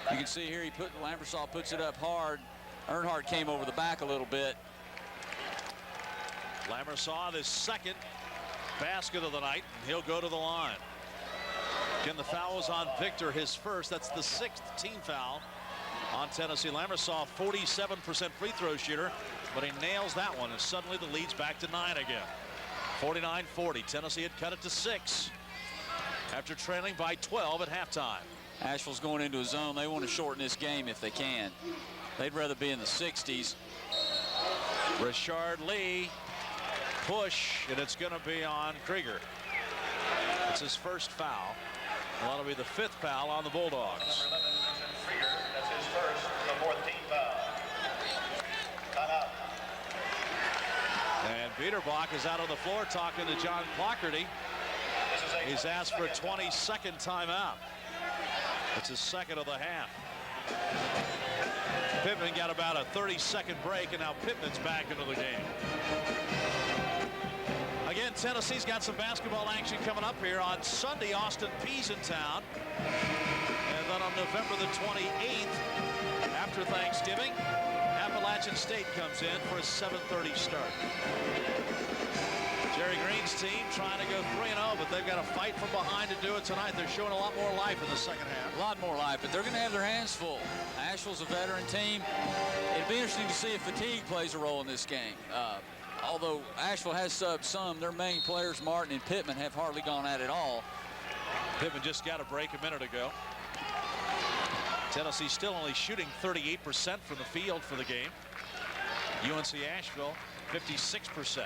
[SPEAKER 2] You can see here Lamassaw puts it up hard. Earnhardt came over the back a little bit.
[SPEAKER 1] Lamassaw, his second basket of the night, and he'll go to the line. Again, the foul was on Victor, his first. That's the 6th team foul on Tennessee. Lamassaw, 47% free throw shooter, but he nails that one, and suddenly the lead's back to 9 again. 49-40. Tennessee had cut it to 6 after trailing by 12 at halftime.
[SPEAKER 2] Asheville's going into a zone. They want to shorten this game if they can. They'd rather be in the 60s.
[SPEAKER 1] Richard Lee, push, and it's going to be on Krieger. It's his first foul. Well, that'll be the 5th foul on the Bulldogs.
[SPEAKER 11] Krieger, that's his first, the 4th team foul. Timeout.
[SPEAKER 1] And Biederbach is out on the floor talking to John Clougherty. He's asked for a 22nd timeout. It's his second of the half. Pittman got about a 30-second break, and now Pittman's back into the game. Again, Tennessee's got some basketball action coming up here on Sunday. Austin Peay's in town. And then on November the 28th, after Thanksgiving, Appalachian State comes in for a 7:30 start. Jerry Green's team trying to go 3-0, but they've got to fight from behind to do it tonight. They're showing a lot more life in the second half.
[SPEAKER 2] A lot more life, but they're going to have their hands full. Asheville's a veteran team. It'd be interesting to see if fatigue plays a role in this game. Although Asheville has subbed some, their main players, Martin and Pittman, have hardly gone at it all.
[SPEAKER 1] Pittman just got a break a minute ago. Tennessee still only shooting 38% from the field for the game. UNC Asheville, 56%.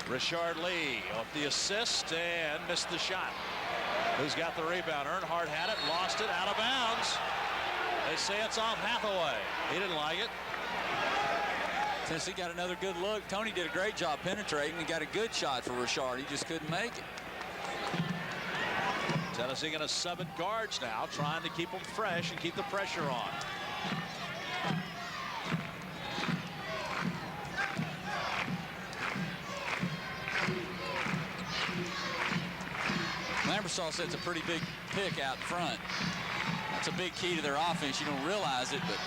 [SPEAKER 1] Richard Lee off the assist and missed the shot. Who's got the rebound? Earnhardt had it, lost it, out of bounds. They say it's off Hathaway. He didn't like it.
[SPEAKER 2] Tennessee got another good look. Tony did a great job penetrating and got a good shot for Richard. He just couldn't make it.
[SPEAKER 1] Tennessee going to sub at guards now, trying to keep them fresh and keep the pressure on.
[SPEAKER 2] Lamassaw sets a pretty big pick out front. That's a big key to their offense. You don't realize it, but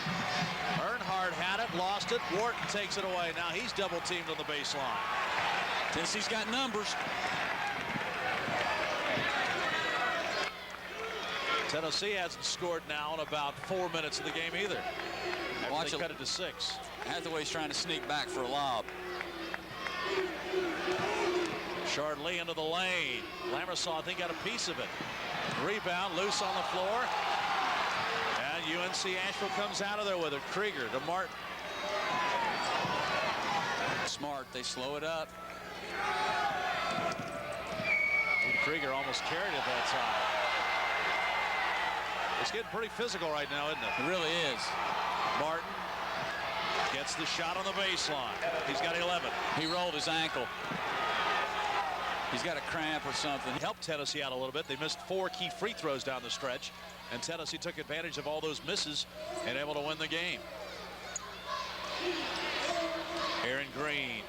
[SPEAKER 1] Earnhardt had it, lost it. Wharton takes it away. Now he's double teamed on the baseline.
[SPEAKER 2] Tennessee's got numbers.
[SPEAKER 1] Tennessee hasn't scored now in about 4 minutes of the game either. Watch they cut it to 6.
[SPEAKER 2] Hathaway's trying to sneak back for a lob.
[SPEAKER 1] Richard Lee into the lane. Lamassaw, I think, got a piece of it. Rebound, loose on the floor. And UNC Asheville comes out of there with it. Krieger to Martin.
[SPEAKER 2] Smart, they slow it up.
[SPEAKER 1] Krieger almost carried it that time. It's getting pretty physical right now, isn't it?
[SPEAKER 2] It really is.
[SPEAKER 1] Martin gets the shot on the baseline. He's got 11.
[SPEAKER 2] He rolled his ankle. He's got a cramp or something.
[SPEAKER 1] He helped Tennessee out a little bit. They missed 4 key free throws down the stretch, and Tennessee took advantage of all those misses and able to win the game. Aaron Green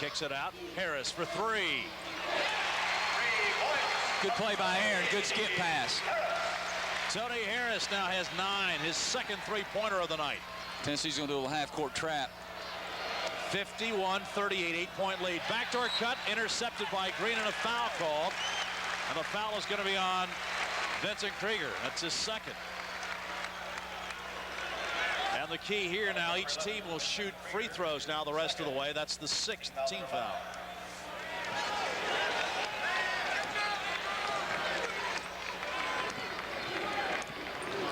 [SPEAKER 1] kicks it out. Harris for 3.
[SPEAKER 2] Good play by Aaron. Good skip pass.
[SPEAKER 1] Tony Harris now has 9, his second three-pointer of the night.
[SPEAKER 2] Tennessee's going to do a little half-court trap.
[SPEAKER 1] 51-38, 8-point lead. Backdoor cut, intercepted by Green, and a foul called. And the foul is going to be on Vincent Krieger. That's his second. And the key here now, each team will shoot free throws now the rest of the way. That's the 6th team foul.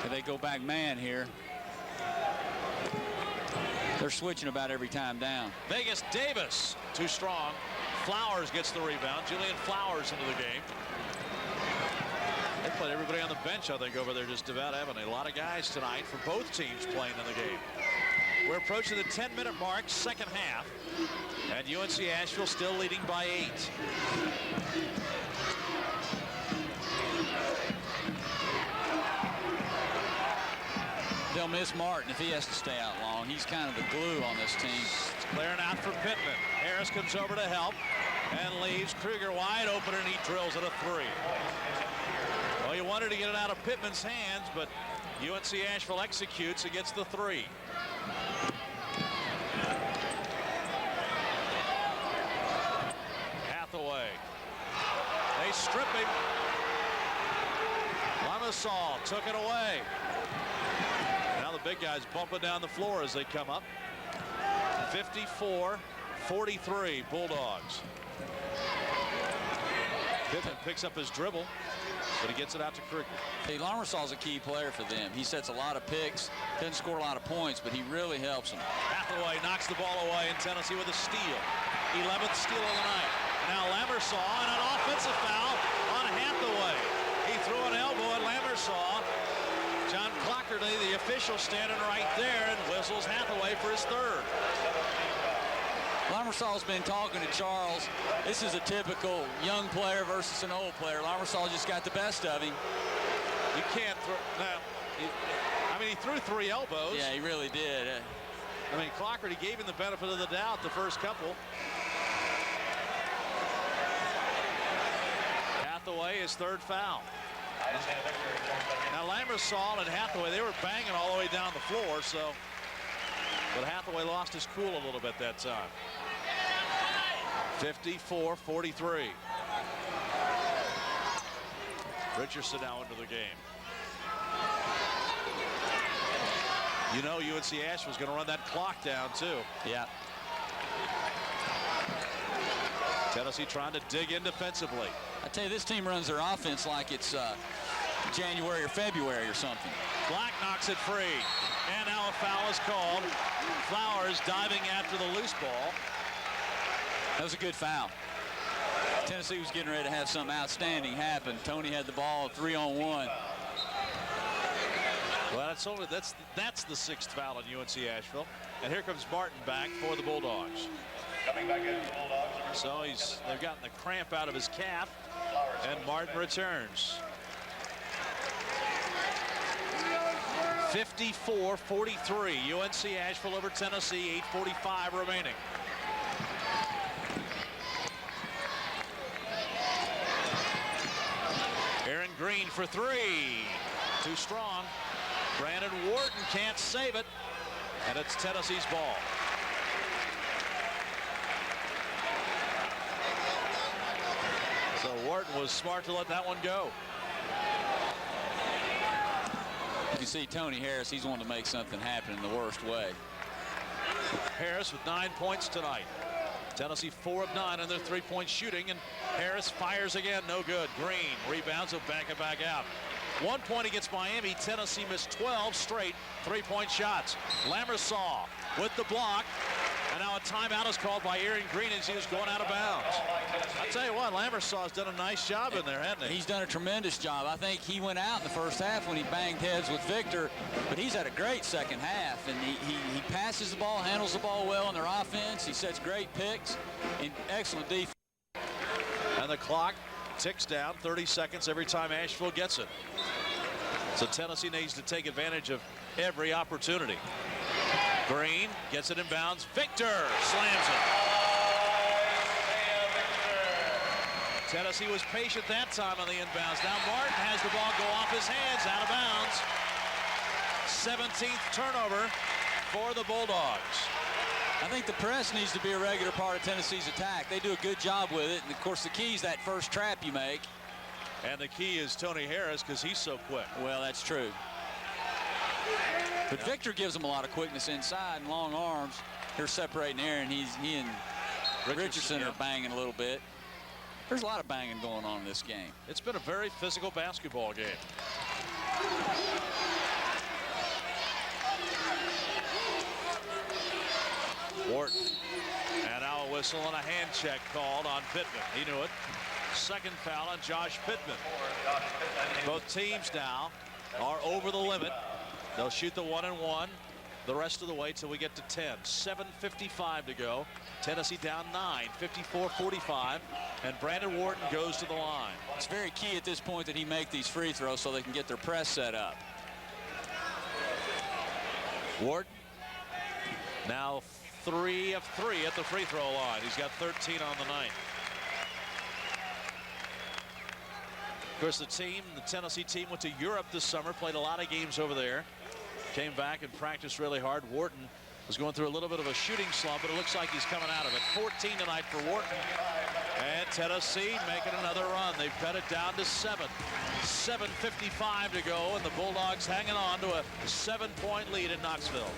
[SPEAKER 2] They go back man here. They're switching about every time down.
[SPEAKER 1] Vegas Davis, too strong. Flowers gets the rebound. Julian Flowers into the game. They played everybody on the bench, I think, over there just about, haven't they? A lot of guys tonight for both teams playing in the game. We're approaching the 10-minute mark, second half. And UNC Asheville still leading by 8.
[SPEAKER 2] They'll miss Martin if he has to stay out long. He's kind of the glue on this team.
[SPEAKER 1] It's clearing out for Pittman. Harris comes over to help and leaves Kruger wide open, and he drills at a 3. Well, you wanted to get it out of Pittman's hands, but UNC Asheville executes and gets the 3. Hathaway. They strip him. Lamasol took it away. Now the big guys bumping down the floor as they come up. 54-43 Bulldogs. Pittman picks up his dribble, but he gets it out to Kruger.
[SPEAKER 2] Hey, Lamersal's a key player for them. He sets a lot of picks, doesn't score a lot of points, but he really helps them.
[SPEAKER 1] Hathaway knocks the ball away, and Tennessee with a steal. 11th steal of the night. Now Lamersaw, and an offensive foul on Hathaway. He threw an elbow at Lamersaw. John Clockerty, the official, standing right there, and whistles Hathaway for his 3rd.
[SPEAKER 2] Lamersal's been talking to Charles. This is a typical young player versus an old player. Lamersal just got the best of him.
[SPEAKER 1] You can't throw. No, I mean, he threw 3 elbows.
[SPEAKER 2] Yeah, he really did.
[SPEAKER 1] I mean, Clockerty gave him the benefit of the doubt the first couple. Hathaway, his 3rd foul. Now Lamersal and Hathaway, they were banging all the way down the floor, so. But Hathaway lost his cool a little bit that time. 54-43. Richardson now into the game. You know UNC Asheville's going to run that clock down too.
[SPEAKER 2] Yeah.
[SPEAKER 1] Tennessee trying to dig in defensively.
[SPEAKER 2] I tell you, this team runs their offense like it's January or February or something.
[SPEAKER 1] Black knocks it free. And now a foul is called. Flowers diving after the loose ball.
[SPEAKER 2] That was a good foul. Tennessee was getting ready to have something outstanding happen. Tony had the ball 3-on-1.
[SPEAKER 1] Well, that's the 6th foul on UNC Asheville. And here comes Martin back for the Bulldogs.
[SPEAKER 11] Coming back in the Bulldogs.
[SPEAKER 1] So they've gotten the cramp out of his calf, and Martin returns. 54-43, UNC Asheville over Tennessee, 8:45 remaining. Aaron Green for 3. Too strong. Brandon Wharton can't save it, and it's Tennessee's ball. So Wharton was smart to let that one go.
[SPEAKER 2] You can see Tony Harris, he's wanting to make something happen in the worst way.
[SPEAKER 1] Harris with 9 points tonight. Tennessee 4 of 9 in their 3-point shooting, and Harris fires again, no good. Green rebounds, will back it back out. 1 point against Miami. Tennessee missed 12 straight 3-point shots. Lamersal with the block, and now a timeout is called by Aaron Green as he was going out of bounds. I'll tell you what, Lamersal's done a nice job in there, hasn't he?
[SPEAKER 2] He's done a tremendous job. I think he went out in the first half when he banged heads with Victor, but he's had a great second half, and he passes the ball, handles the ball well in their offense. He sets great picks and excellent defense.
[SPEAKER 1] And the clock ticks down, 30 seconds every time Asheville gets it. So Tennessee needs to take advantage of every opportunity. Green gets it in bounds. Victor slams it. Tennessee was patient that time on the inbounds. Now Martin has the ball go off his hands, out of bounds. 17th turnover for the Bulldogs.
[SPEAKER 2] I think the press needs to be a regular part of Tennessee's attack. They do a good job with it. And of course, the key is that first trap you make.
[SPEAKER 1] And the key is Tony Harris, because he's so quick.
[SPEAKER 2] Well, that's true. But Victor gives him a lot of quickness inside and long arms. They're separating there, and he and Richardson are banging a little bit. There's a lot of banging going on in this game.
[SPEAKER 1] It's been a very physical basketball game. Wharton. And now a whistle and a hand check called on Pittman. He knew it. Second foul on Josh Pittman. Both teams now are over the limit. They'll shoot the 1-and-1 the rest of the way till we get to 10. 7:55 to go. Tennessee down 9, 54-45, and Brandon Wharton goes to the line.
[SPEAKER 2] It's very key at this point that he make these free throws so they can get their press set up.
[SPEAKER 1] Wharton now 3 of 3 at the free throw line. He's got 13 on the night. Of course, the Tennessee team went to Europe this summer, played a lot of games over there, came back and practiced really hard. Wharton was going through a little bit of a shooting slump, but it looks like he's coming out of it. 14 tonight for Wharton. And Tennessee making another run. They've cut it down to 7. 7:55 to go, and the Bulldogs hanging on to a 7-point lead in Knoxville.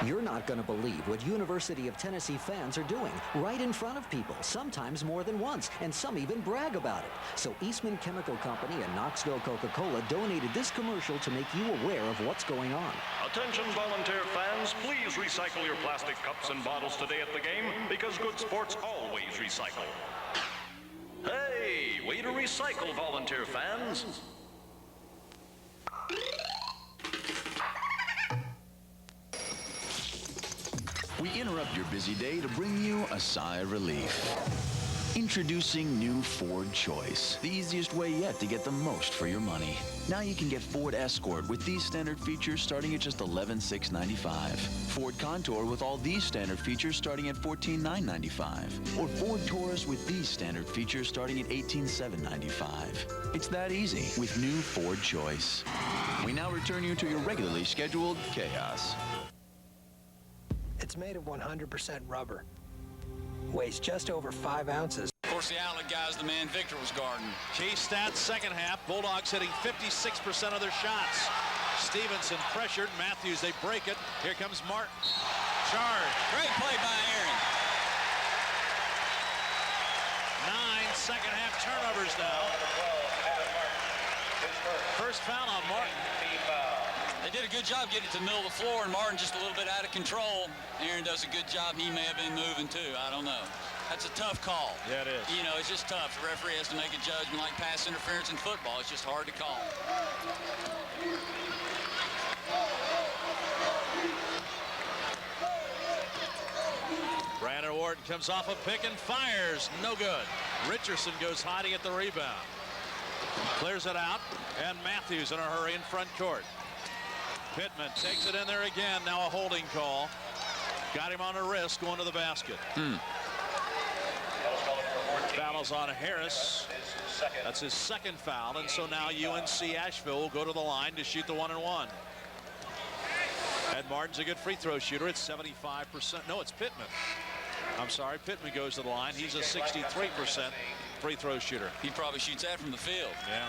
[SPEAKER 12] You're not going to believe what University of Tennessee fans are doing right in front of people, sometimes more than once, and some even brag about it. So Eastman Chemical Company and Knoxville Coca-Cola donated this commercial to make you aware of what's going on.
[SPEAKER 13] Attention volunteer fans, please recycle your plastic cups and bottles today at the game because good sports always recycle. Hey, way to recycle, volunteer fans.
[SPEAKER 20] We interrupt your busy day to bring you a sigh of relief. Introducing new Ford Choice, the easiest way yet to get the most for your money. Now you can get Ford Escort with these standard features starting at just $11,695. Ford Contour with all these standard features starting at $14,995. Or Ford Taurus with these standard features starting at $18,795. It's that easy with new Ford Choice. We now return you to your regularly scheduled chaos.
[SPEAKER 22] It's made of 100% rubber. Weighs just over 5 ounces.
[SPEAKER 2] Of course, the outlet guy's the man Victor was guarding.
[SPEAKER 1] Key stats second half. Bulldogs hitting 56% of their shots. Stevenson pressured. Matthews, they break it. Here comes Martin. Charge.
[SPEAKER 2] Great play by Aaron.
[SPEAKER 1] 9 second half turnovers now. First foul on Martin.
[SPEAKER 2] They did a good job getting it to the middle of the floor, and Martin just a little bit out of control. Aaron does a good job. He may have been moving too. I don't know. That's a tough call.
[SPEAKER 1] Yeah, it is.
[SPEAKER 2] You know, it's just tough. The referee has to make a judgment like pass interference in football. It's just hard to call.
[SPEAKER 1] Brandon Wharton comes off a pick and fires. No good. Richardson goes high to get the rebound. Clears it out, and Matthews in a hurry in front court. Pittman takes it in there again. Now a holding call. Got him on the wrist going to the basket. Fouls on Harris. That's his second foul, and so now UNC Asheville will go to the line to shoot the 1-and-1. Ed Martin's a good free throw shooter. It's 75%. No, it's Pittman. I'm sorry, Pittman goes to the line. He's a 63% free throw shooter.
[SPEAKER 2] He probably shoots that from the field.
[SPEAKER 1] Yeah.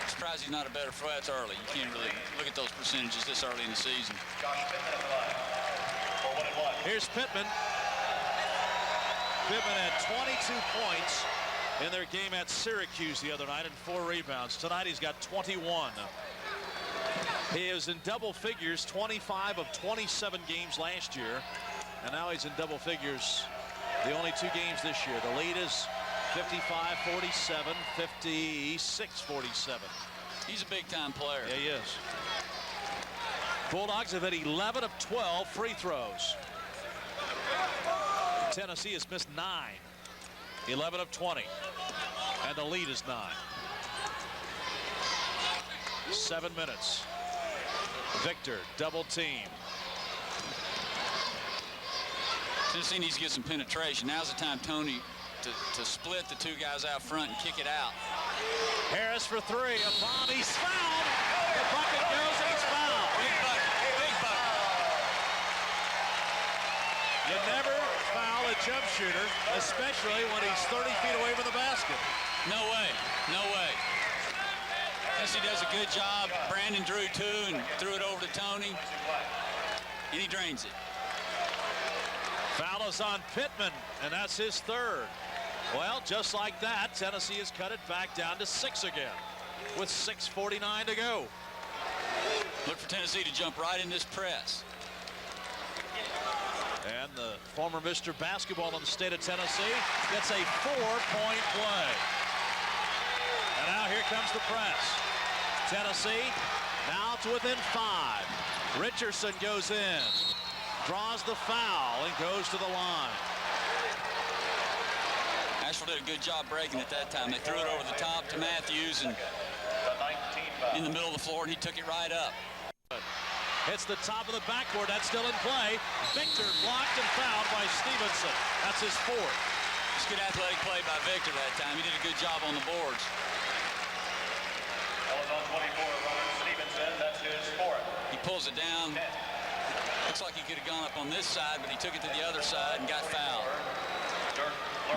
[SPEAKER 2] Surprised he's not a better throw. That's early. You can't really look at those percentages this early in the season.
[SPEAKER 1] Here's Pittman. Pittman had 22 points in their game at Syracuse the other night and 4 rebounds. Tonight he's got 21. He is in double figures 25 of 27 games last year, and now he's in double figures the only 2 games this year. The lead is 55-47, 56-47.
[SPEAKER 2] He's a big-time player.
[SPEAKER 1] Yeah, he is. Bulldogs have had 11 of 12 free throws. Tennessee has missed 9. 11 of 20. And the lead is 9. 7 minutes. Victor, double team.
[SPEAKER 2] Tennessee needs to get some penetration. Now's the time, Tony, to split the 2 guys out front and kick it out.
[SPEAKER 1] Harris for 3. A bomb. He's fouled. The bucket goes and he's fouled.
[SPEAKER 2] Big bucket. Big bucket.
[SPEAKER 1] You never foul a jump shooter, especially when he's 30 feet away from the basket.
[SPEAKER 2] No way. No way. Tennessee does a good job. Brandon drew 2 and threw it over to Tony. And he drains it.
[SPEAKER 1] Foul is on Pittman, and that's his 3rd. Well, just like that, Tennessee has cut it back down to 6 again with 6:49 to go.
[SPEAKER 2] Look for Tennessee to jump right in this press.
[SPEAKER 1] And the former Mr. Basketball in the state of Tennessee gets a 4-point play. And now here comes the press. Tennessee now to within 5. Richardson goes in, draws the foul, and goes to the line.
[SPEAKER 2] Asheville did a good job breaking it that time. They threw it over the top to Matthews and in the middle of the floor, and he took it right up.
[SPEAKER 1] Hits the top of the backboard. That's still in play. Victor blocked and fouled by Stevenson. That's his 4th.
[SPEAKER 2] It's good athletic play by Victor that time. He did a good job on the boards.
[SPEAKER 11] That was on 24, Robert Stevenson. That's his 4th.
[SPEAKER 2] He pulls it down. Looks like he could have gone up on this side, but he took it to the other side and got fouled.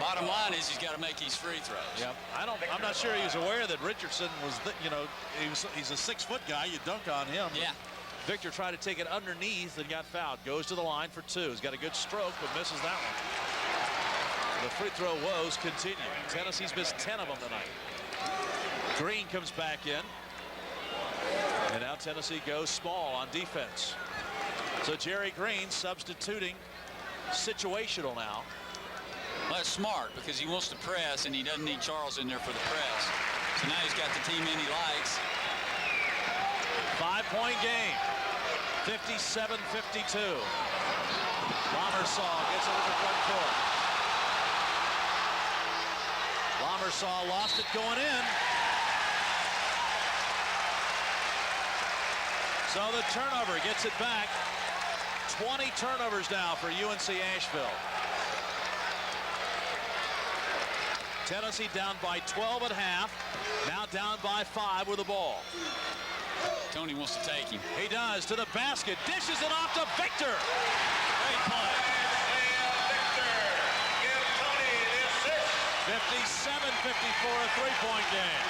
[SPEAKER 2] Bottom line is he's got to make these free throws.
[SPEAKER 1] Yep. I'm not sure he was aware that Richardson was, he's a 6-foot guy. You dunk on him.
[SPEAKER 2] Yeah.
[SPEAKER 1] Victor tried to take it underneath and got fouled. Goes to the line for 2. He's got a good stroke, but misses that one. The free throw woes continue. Tennessee's missed 10 of them tonight. Green comes back in. And now Tennessee goes small on defense. So Jerry Green substituting situational now.
[SPEAKER 2] Well, that's smart because he wants to press and he doesn't need Charles in there for the press. So now he's got the team in he likes.
[SPEAKER 1] 5-point game. 57-52. Lomersall gets it to the front court. Lomersall lost it going in. So the turnover gets it back. 20 turnovers now for UNC Asheville. Tennessee down by 12 at half. Now down by 5 with the ball.
[SPEAKER 2] Tony wants to take him.
[SPEAKER 1] He does to the basket. Dishes it off to Victor.
[SPEAKER 2] Great play.
[SPEAKER 1] 57-54, a 3-point game.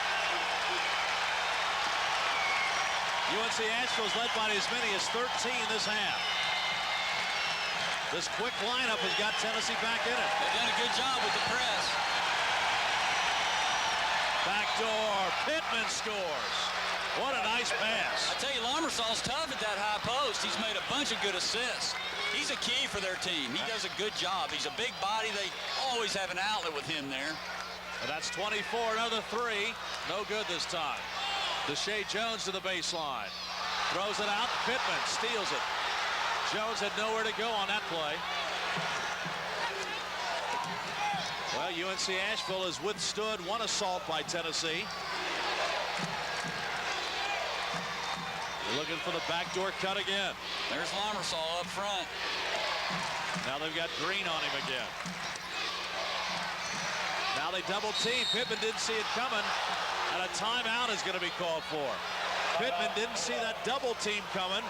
[SPEAKER 1] UNC Asheville's led by as many as 13 this half. This quick lineup has got Tennessee back in it.
[SPEAKER 2] They've done a good job with the press.
[SPEAKER 1] Backdoor. Pittman scores. What a nice pass.
[SPEAKER 2] I tell you, Lomersall's tough at that high post. He's made a bunch of good assists. He's a key for their team. He does a good job. He's a big body. They always have an outlet with him there.
[SPEAKER 1] And that's 24, another 3. No good this time. Deshae Jones to the baseline. Throws it out. Pittman steals it. Jones had nowhere to go on that play. Well, UNC Asheville has withstood one assault by Tennessee. They're looking for the backdoor cut again.
[SPEAKER 2] There's Lomersall up front.
[SPEAKER 1] Now they've got Green on him again. Now they double team. Pittman didn't see it coming, and a timeout is going to be called for. Pittman didn't see that double team coming,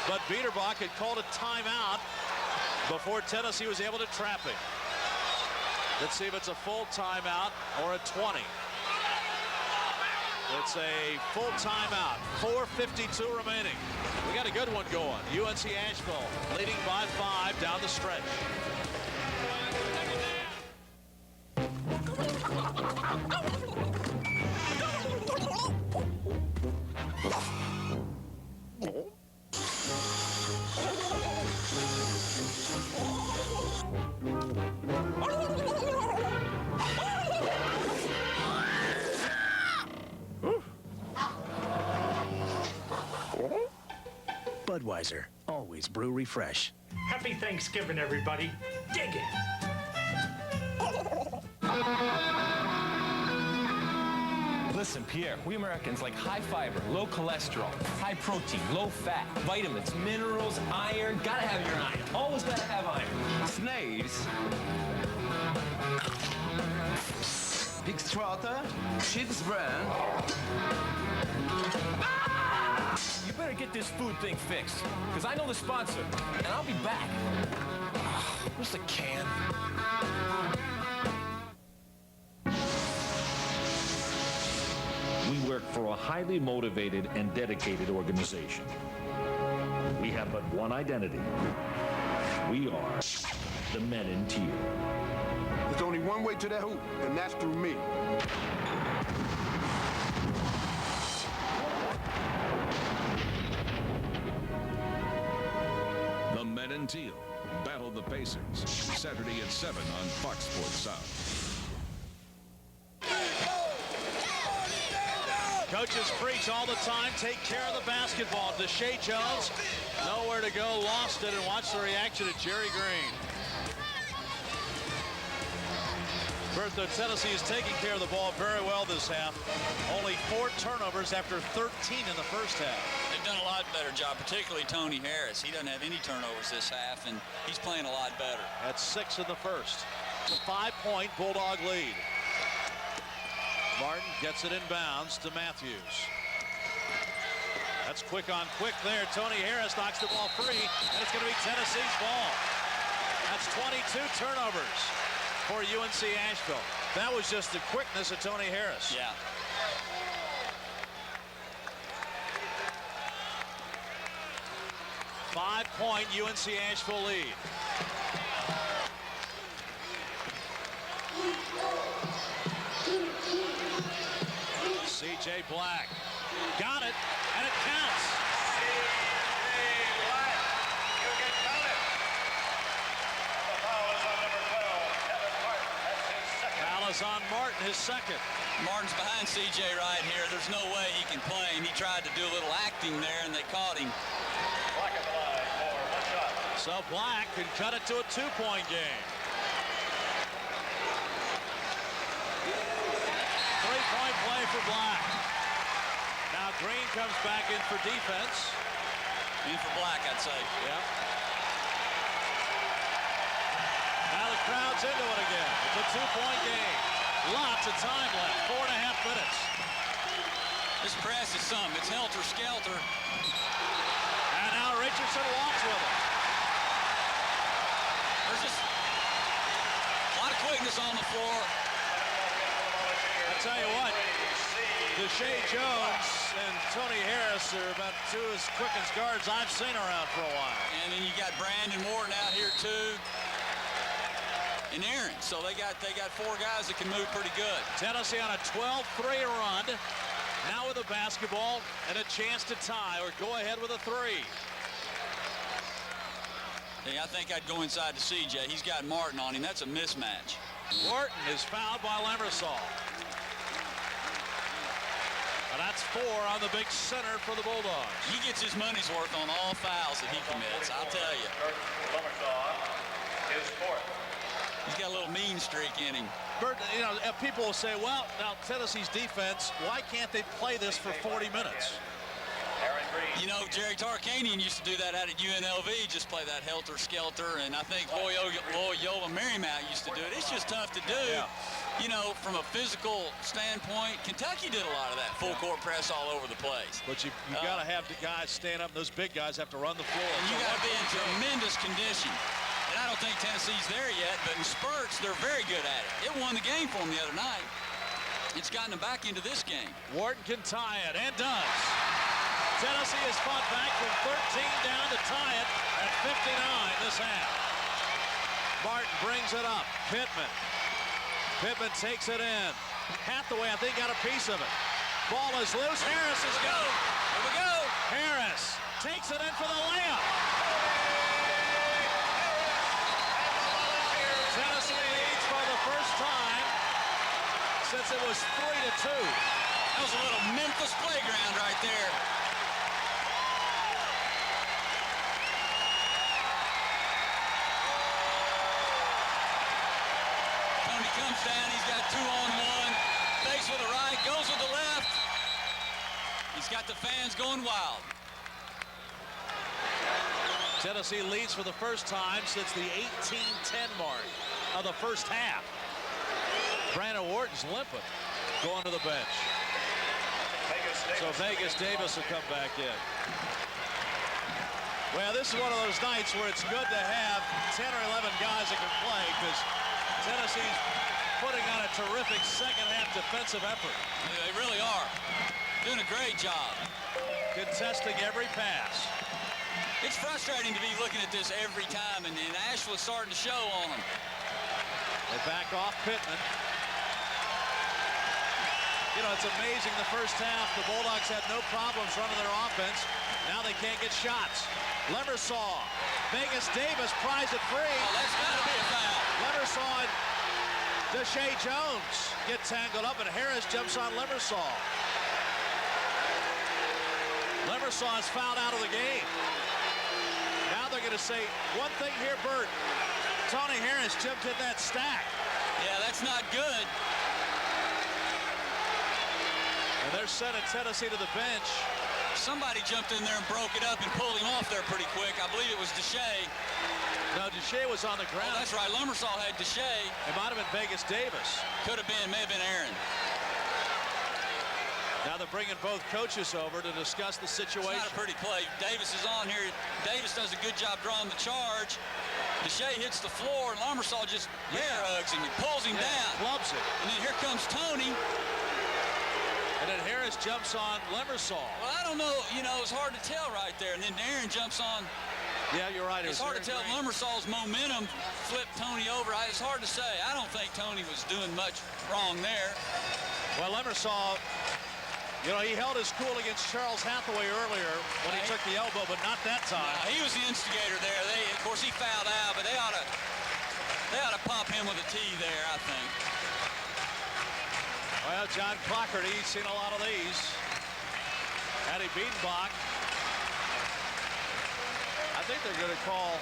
[SPEAKER 1] but Biederbach had called a timeout before Tennessee was able to trap him. Let's see if it's a full timeout or a 20. It's a full timeout. 4:52 remaining. We got a good one going. UNC Asheville leading by 5 down the stretch.
[SPEAKER 3] Budweiser, always brewery fresh.
[SPEAKER 5] Happy Thanksgiving, everybody. Dig it.
[SPEAKER 19] Listen, Pierre, we Americans like high fiber, low cholesterol, high protein, low fat, vitamins, minerals, iron. Gotta have your iron. Always gotta have iron. Snails. Pig strata, cheese bran. You better get this food thing fixed, because I know the sponsor, and I'll be back. Where's the can?
[SPEAKER 8] We work for a highly motivated and dedicated organization. We have but one identity. We are the Men in Teal.
[SPEAKER 21] There's only one way to that hoop, and that's through me.
[SPEAKER 4] and Teal battle the Pacers. Saturday at 7 on Fox Sports South.
[SPEAKER 1] Coaches preach all the time, take care of the basketball. Deshae Jones, nowhere to go, lost it, and watch the reaction of Jerry Green. Bertha, Tennessee is taking care of the ball very well this half. Only 4 turnovers after 13 in the first half.
[SPEAKER 2] They've done a lot better job, particularly Tony Harris. He doesn't have any turnovers this half, and he's playing a lot better.
[SPEAKER 1] At 6 in the first. It's a 5-point Bulldog lead. Martin gets it in bounds to Matthews. That's quick on quick there. Tony Harris knocks the ball free, and it's going to be Tennessee's ball. That's 22 turnovers for UNC Asheville. That was just the quickness of Tony Harris.
[SPEAKER 2] Yeah.
[SPEAKER 1] Five-point UNC Asheville lead. C.J. Black got it, and it counts. Foul is on Martin, his second.
[SPEAKER 2] Martin's behind C.J. right here. There's no way he can play him. He tried to do a little acting there, and they caught him.
[SPEAKER 1] So Black can cut it to a 2-point game. 3-point play for Black. Now Green comes back in for defense.
[SPEAKER 2] In for Black, I'd say.
[SPEAKER 1] Yep. Now the crowd's into it again. It's a 2-point game. Lots of time left. 4.5 minutes.
[SPEAKER 2] This press is something. It's helter-skelter.
[SPEAKER 1] And now Richardson walks with it.
[SPEAKER 2] There's just a lot of quickness on the floor.
[SPEAKER 1] I'll tell you what, Deshae Jones and Tony Harris are about 2 as quick as guards I've seen around for a while.
[SPEAKER 2] And then you got Brandon Morton out here too, and Aaron. So they got 4 guys that can move pretty good.
[SPEAKER 1] Tennessee on a 12-3 run. Now with a basketball and a chance to tie or go ahead with a 3.
[SPEAKER 2] Hey, I think I'd go inside to CJ. He's got Martin on him. That's a mismatch.
[SPEAKER 1] Wharton is fouled by Lemersall. And that's 4 on the big center for the Bulldogs.
[SPEAKER 2] He gets his money's worth on all fouls that he commits, I'll tell you. He's got a little mean streak in him.
[SPEAKER 1] Bert, you know, people will say, well, now Tennessee's defense, why can't they play this for 40 minutes?
[SPEAKER 2] You know, Jerry Tarkanian used to do that out at UNLV, just play that helter-skelter, and I think Loyola Marymount used to do it. It's just tough to do.
[SPEAKER 1] Yeah.
[SPEAKER 2] You know, from a physical standpoint, Kentucky did a lot of that full-court press all over the place.
[SPEAKER 1] But you got to have the guys stand up. Those big guys have to run the floor.
[SPEAKER 2] And you got to be in tremendous condition. And I don't think Tennessee's there yet, but in spurts, they're very good at it. It won the game for them the other night. It's gotten them back into this game.
[SPEAKER 1] Wharton can tie it, and does. Tennessee has fought back from 13 down to tie it at 59 this half. Martin brings it up. Pittman takes it in. Hathaway, I think, got a piece of it. Ball is loose. Harris is go.
[SPEAKER 2] Here we go.
[SPEAKER 1] Harris takes it in for the layup. Tennessee leads for the first time since it was 3-2.
[SPEAKER 2] That was a little Memphis playground right there. Tony comes down. He's got 2-on-1. Fakes with the right, goes with the left. He's got the fans going wild.
[SPEAKER 1] Tennessee leads for the first time since the 18-10 mark of the first half. Brandon Wharton's limping, going to the bench. So Vegas Davis will come back in. Well, this is one of those nights where it's good to have 10 or 11 guys that can play, because Tennessee's putting on a terrific second-half defensive effort.
[SPEAKER 2] They really are. Doing a great job.
[SPEAKER 1] Contesting every pass.
[SPEAKER 2] It's frustrating to be looking at this every time, and Asheville's starting to show on them.
[SPEAKER 1] They back off Pittman. You know, it's amazing the first half. The Bulldogs had no problems running their offense. Now they can't get shots. Lemersall Vegas Davis pries it free.
[SPEAKER 2] Oh, that's got to be a foul.
[SPEAKER 1] Lemersaw and Deshae Jones get tangled up, and Harris jumps on Lemersaw. Lemersaw is fouled out of the game. Now they're going to say one thing here, Bert. Tony Harris jumped in that stack.
[SPEAKER 2] Yeah, that's not good.
[SPEAKER 1] And they're sending Tennessee to the bench.
[SPEAKER 2] Somebody jumped in there and broke it up and pulled him off there pretty quick. I believe it was Deshae.
[SPEAKER 1] No, Deshae was on the ground.
[SPEAKER 2] Oh, that's right. Lemersaw had Deshae.
[SPEAKER 1] It might have been Vegas Davis.
[SPEAKER 2] Could have been. May have been Aaron.
[SPEAKER 1] Now they're bringing both coaches over to discuss the situation.
[SPEAKER 2] It's not a pretty play. Davis is on here. Davis does a good job drawing the charge. Deshae hits the floor, and Lemersaw just bear hugs him. He pulls him down.
[SPEAKER 1] Clubs it.
[SPEAKER 2] And then here comes Tony.
[SPEAKER 1] And then Harris jumps on Lemersaw.
[SPEAKER 2] Well, I don't know. You know, it's hard to tell right there. And then Aaron jumps on.
[SPEAKER 1] Yeah, you're right.
[SPEAKER 2] It's hard to tell. Lemersaw's momentum flipped Tony over. It's hard to say. I don't think Tony was doing much wrong there.
[SPEAKER 1] Well, Lemersaw, you know, he held his cool against Charles Hathaway earlier when he took the elbow, but not that time.
[SPEAKER 2] He was the instigator there. Of course, he fouled out, but they ought to pump him with a tee there, I think.
[SPEAKER 1] Well, John Clockerty, he's seen a lot of these. Eddie Biedenbach. I think they're going to call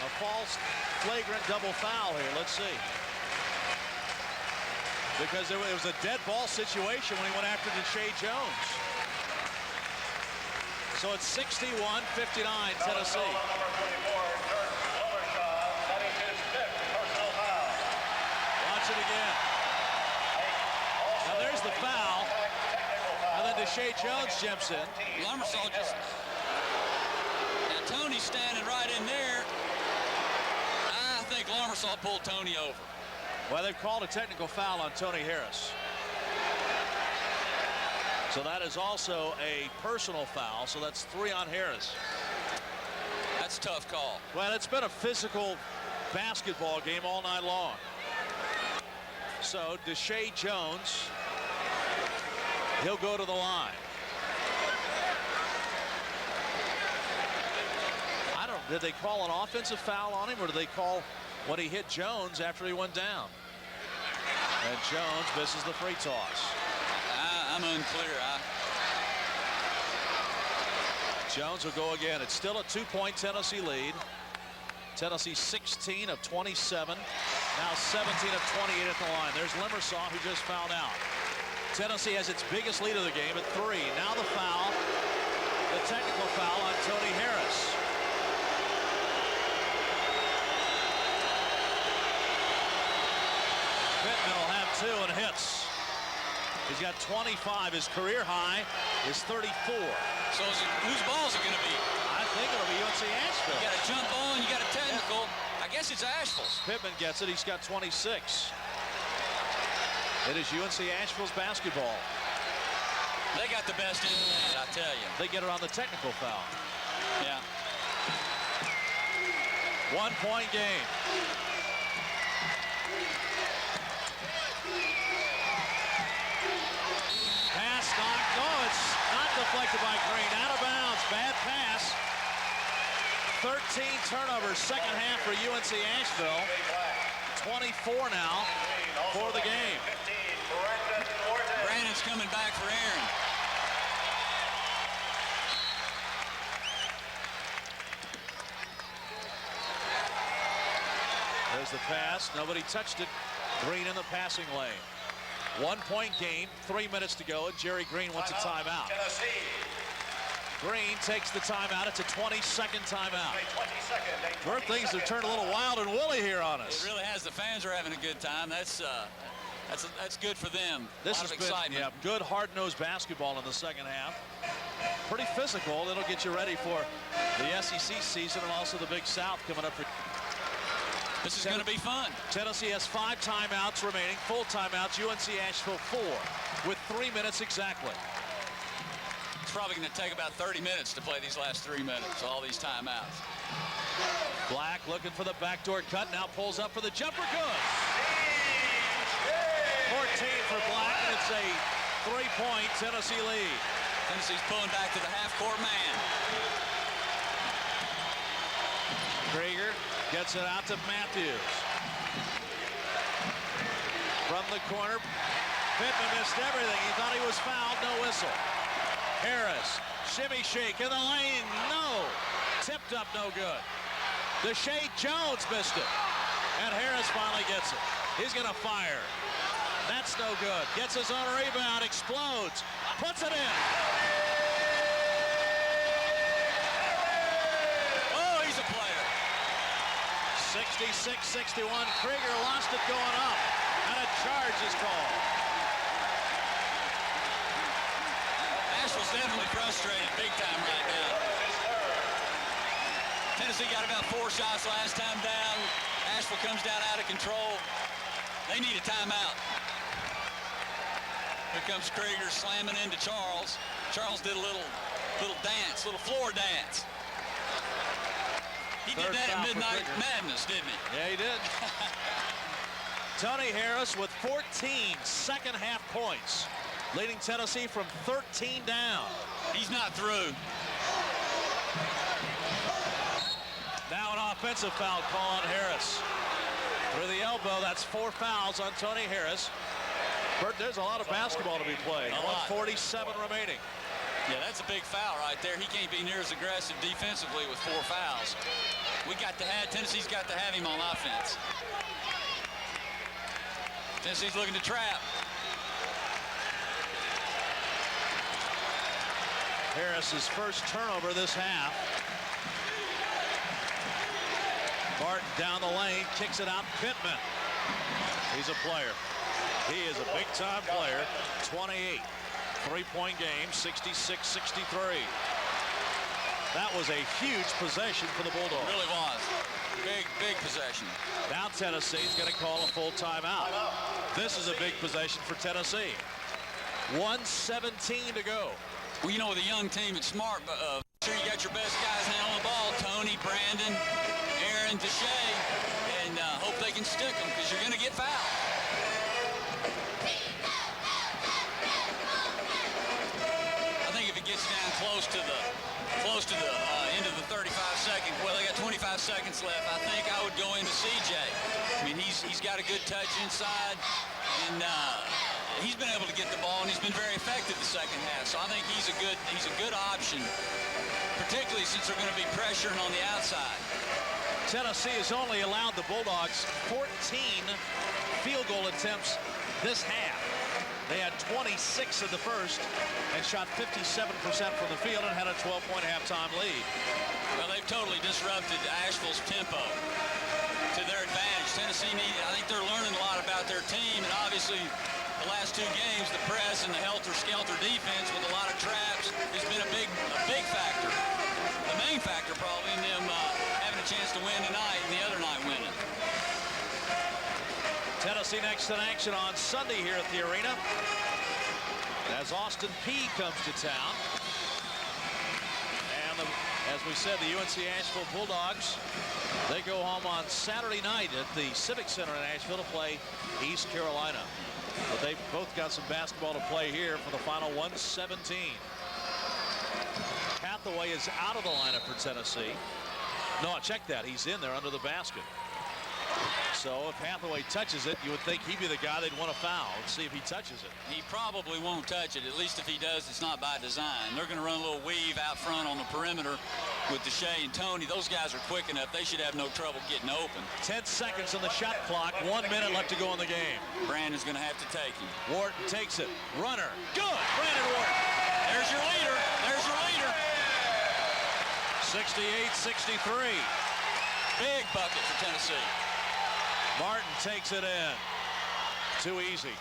[SPEAKER 1] a false flagrant double foul here. Let's see. Because it was a dead ball situation when he went after Deshae Jones. So it's 61-59 Tennessee. Watch it again. Now there's the foul. And then Deshae Jones jumps in.
[SPEAKER 2] Lemersaw just... Now Tony's standing right in there. I think Lemersaw pulled Tony over.
[SPEAKER 1] Well, they've called a technical foul on Tony Harris. So that is also a personal foul. So that's 3 on Harris.
[SPEAKER 2] That's a tough call.
[SPEAKER 1] Well, it's been a physical basketball game all night long. So Deshae Jones, he'll go to the line. Did they call an offensive foul on him, or did they call when he hit Jones after he went down? And Jones misses the free toss.
[SPEAKER 2] I'm unclear.
[SPEAKER 1] Jones will go again. It's still a 2-point Tennessee lead. Tennessee 16 of 27. Now 17 of 28 at the line. There's Lemersaw, who just fouled out. Tennessee has its biggest lead of the game at 3. Now the foul, the technical foul on Tony Harris. Pittman will have 2 and hits. He's got 25. His career high is 34.
[SPEAKER 2] So whose ball is it going to be?
[SPEAKER 1] I think it'll be UNC Asheville.
[SPEAKER 2] You got a jump ball and you got a technical. I guess it's Asheville's.
[SPEAKER 1] Pittman gets it. He's got 26. It is UNC Asheville's basketball.
[SPEAKER 2] They got the best in it, I tell you.
[SPEAKER 1] They get it on the technical foul.
[SPEAKER 2] Yeah.
[SPEAKER 1] 1-point game. Pass knocked. Oh, it's not deflected by Green. Out of bounds. Bad pass. 13 turnovers second half for UNC Asheville. 24 now for the game.
[SPEAKER 2] Brandon's coming back for Aaron.
[SPEAKER 1] There's the pass. Nobody touched it. Green in the passing lane. 1-point game. 3 minutes to go. And Jerry Green wants a timeout. Green takes the timeout. It's a 22nd timeout. Where things have turned a little wild and woolly here on us.
[SPEAKER 2] It really has. The fans are having a good time. That's good for them.
[SPEAKER 1] This
[SPEAKER 2] has
[SPEAKER 1] been
[SPEAKER 2] excitement.
[SPEAKER 1] Good hard-nosed basketball in the second half. Pretty physical. It'll get you ready for the SEC season and also the Big South coming up.
[SPEAKER 2] This is going to be fun.
[SPEAKER 1] Tennessee has 5 timeouts remaining. Full timeouts. UNC Asheville 4 with 3 minutes exactly.
[SPEAKER 2] It's probably going to take about 30 minutes to play these last 3 minutes, all these timeouts.
[SPEAKER 1] Black looking for the backdoor cut. Now pulls up for the jumper. Good. 14 for Black, and it's a 3-point Tennessee lead.
[SPEAKER 2] Tennessee's pulling back to the half-court man.
[SPEAKER 1] Gets it out to Matthews. From the corner, Pittman missed everything. He thought he was fouled, no whistle. Harris, shimmy shake in the lane, no. Tipped up, no good. Deshae Jones missed it. And Harris finally gets it. He's gonna fire. That's no good. Gets his own rebound, explodes, puts it in.
[SPEAKER 2] Oh, he's a player.
[SPEAKER 1] 66-61, Krieger lost it going up, and a charge is called.
[SPEAKER 2] Asheville's definitely frustrated big time right now. Tennessee got about 4 shots last time down. Asheville comes down out of control. They need a timeout. Here comes Krieger slamming into Charles. Charles did a little dance, little floor dance. He did that at Midnight Madness, didn't he?
[SPEAKER 1] Yeah, he did. Tony Harris with 14 second-half points, leading Tennessee from 13 down.
[SPEAKER 2] He's not through.
[SPEAKER 1] Now an offensive foul call on Harris. Through the elbow, that's 4 fouls on Tony Harris. Bert, there's a lot of basketball to be played. 1:47 remaining.
[SPEAKER 2] Yeah, that's a big foul right there. He can't be near as aggressive defensively with 4 fouls. Tennessee's got to have him on offense. Tennessee's looking to trap.
[SPEAKER 1] Harris's first turnover this half. Martin down the lane, kicks it out. Pittman. He's a player. He is a big-time player. 28. 3-point game, 66-63. That was a huge possession for the Bulldogs.
[SPEAKER 2] It really was. Big possession.
[SPEAKER 1] Now Tennessee's going to call a full timeout. This is a big possession for Tennessee. 1:17 to go.
[SPEAKER 2] Well, you know, with a young team, it's smart, but sure you got your best guys handling the ball. Tony, Brandon, Aaron, Deshae, and hope they can stick them because you're going to get fouled. I think if it gets down close to the end of the 35-second, well, they got 25 seconds left. I think I would go into CJ. I mean, he's got a good touch inside, and he's been able to get the ball, and he's been very effective the second half. So I think he's a good option, particularly since they're going to be pressuring on the outside.
[SPEAKER 1] Tennessee has only allowed the Bulldogs 14 field goal attempts this half. They had 26 in the first and shot 57% from the field and had a 12-point halftime lead.
[SPEAKER 2] Well, they've totally disrupted Asheville's tempo to their advantage. Tennessee, I think they're learning a lot about their team, and obviously the last 2 games, the press and the helter-skelter defense with a lot of traps has been a big factor. The main factor probably in them having a chance to win tonight and the other night winning.
[SPEAKER 1] Tennessee next in action on Sunday here at the arena as Austin Peay comes to town. And as we said, the UNC Asheville Bulldogs, they go home on Saturday night at the Civic Center in Asheville to play East Carolina. But they've both got some basketball to play here for the final 1:17. Hathaway is out of the lineup for Tennessee. No, check that. He's in there under the basket. So if Hathaway touches it, you would think he'd be the guy they'd want to foul. Let's see if he touches it.
[SPEAKER 2] He probably won't touch it. At least if he does, it's not by design. They're going to run a little weave out front on the perimeter with Deshae and Tony. Those guys are quick enough. They should have no trouble getting open.
[SPEAKER 1] 10 seconds on the shot clock. 1 minute left to go in the game.
[SPEAKER 2] Brandon's going to have to take him.
[SPEAKER 1] Wharton takes it. Runner. Good. Brandon Wharton.
[SPEAKER 2] There's your leader. There's your leader.
[SPEAKER 1] 68-63.
[SPEAKER 2] Big bucket for Tennessee.
[SPEAKER 1] Martin takes it in. Too easy.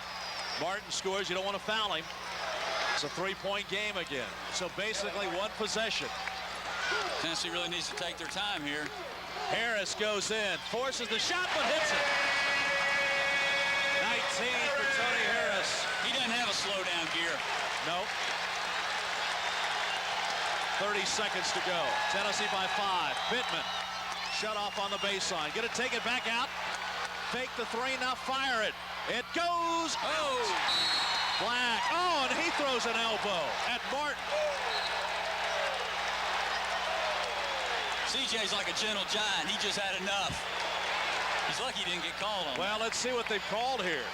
[SPEAKER 1] Martin scores. You don't want to foul him. It's a 3-point game again. So basically 1 possession.
[SPEAKER 2] Tennessee really needs to take their time here.
[SPEAKER 1] Harris goes in, forces the shot, but hits it. 19 for Tony Harris.
[SPEAKER 2] He doesn't have a slowdown gear.
[SPEAKER 1] Nope. 30 seconds to go. Tennessee by 5. Pittman shut off on the baseline. Gonna take it back out. Fake the 3, now fire it. It goes. Oh! Black. Oh, and he throws an elbow at Martin.
[SPEAKER 2] CJ's like a gentle giant. He just had enough. He's lucky he didn't get called on.
[SPEAKER 1] Well, let's see what they've called here.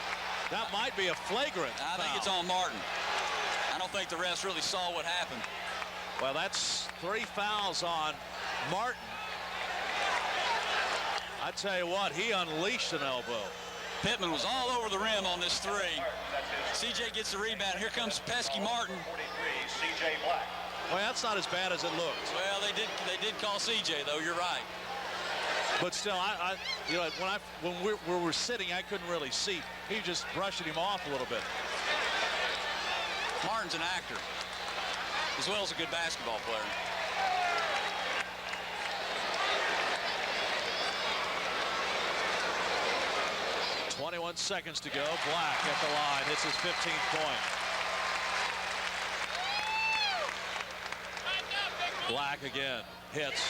[SPEAKER 1] That might be a flagrant
[SPEAKER 2] I think
[SPEAKER 1] foul.
[SPEAKER 2] it's on Martin. I don't think the refs really saw what happened.
[SPEAKER 1] Well, that's 3 fouls on Martin. I tell you what, he unleashed an elbow.
[SPEAKER 2] Pittman was all over the rim on this 3. CJ gets the rebound. Here comes pesky Martin.
[SPEAKER 11] 43, C.J. Black.
[SPEAKER 1] Well, that's not as bad as it looked.
[SPEAKER 2] Well, they did call CJ though. You're right.
[SPEAKER 1] But still, you know, when we were sitting, I couldn't really see. He was just brushing him off a little bit.
[SPEAKER 2] Martin's an actor, as well as a good basketball player.
[SPEAKER 1] .21 seconds to go. Black at the line. Hits his 15th point. Black again. Hits.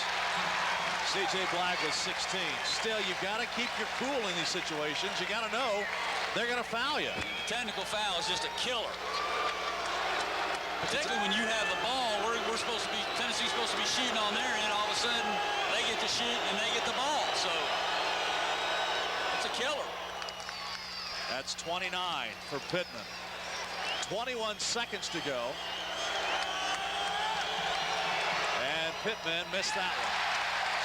[SPEAKER 1] C.J. Black with 16. Still, you've got to keep your cool in these situations. You got to know they're going to foul you.
[SPEAKER 2] The technical foul is just a killer. Particularly when you have the ball, we're supposed to be, Tennessee's supposed to be shooting on there, and all of a sudden they get to shoot and they get the ball. So it's a killer.
[SPEAKER 1] That's 29 for Pittman. 21 seconds to go. And Pittman missed that one.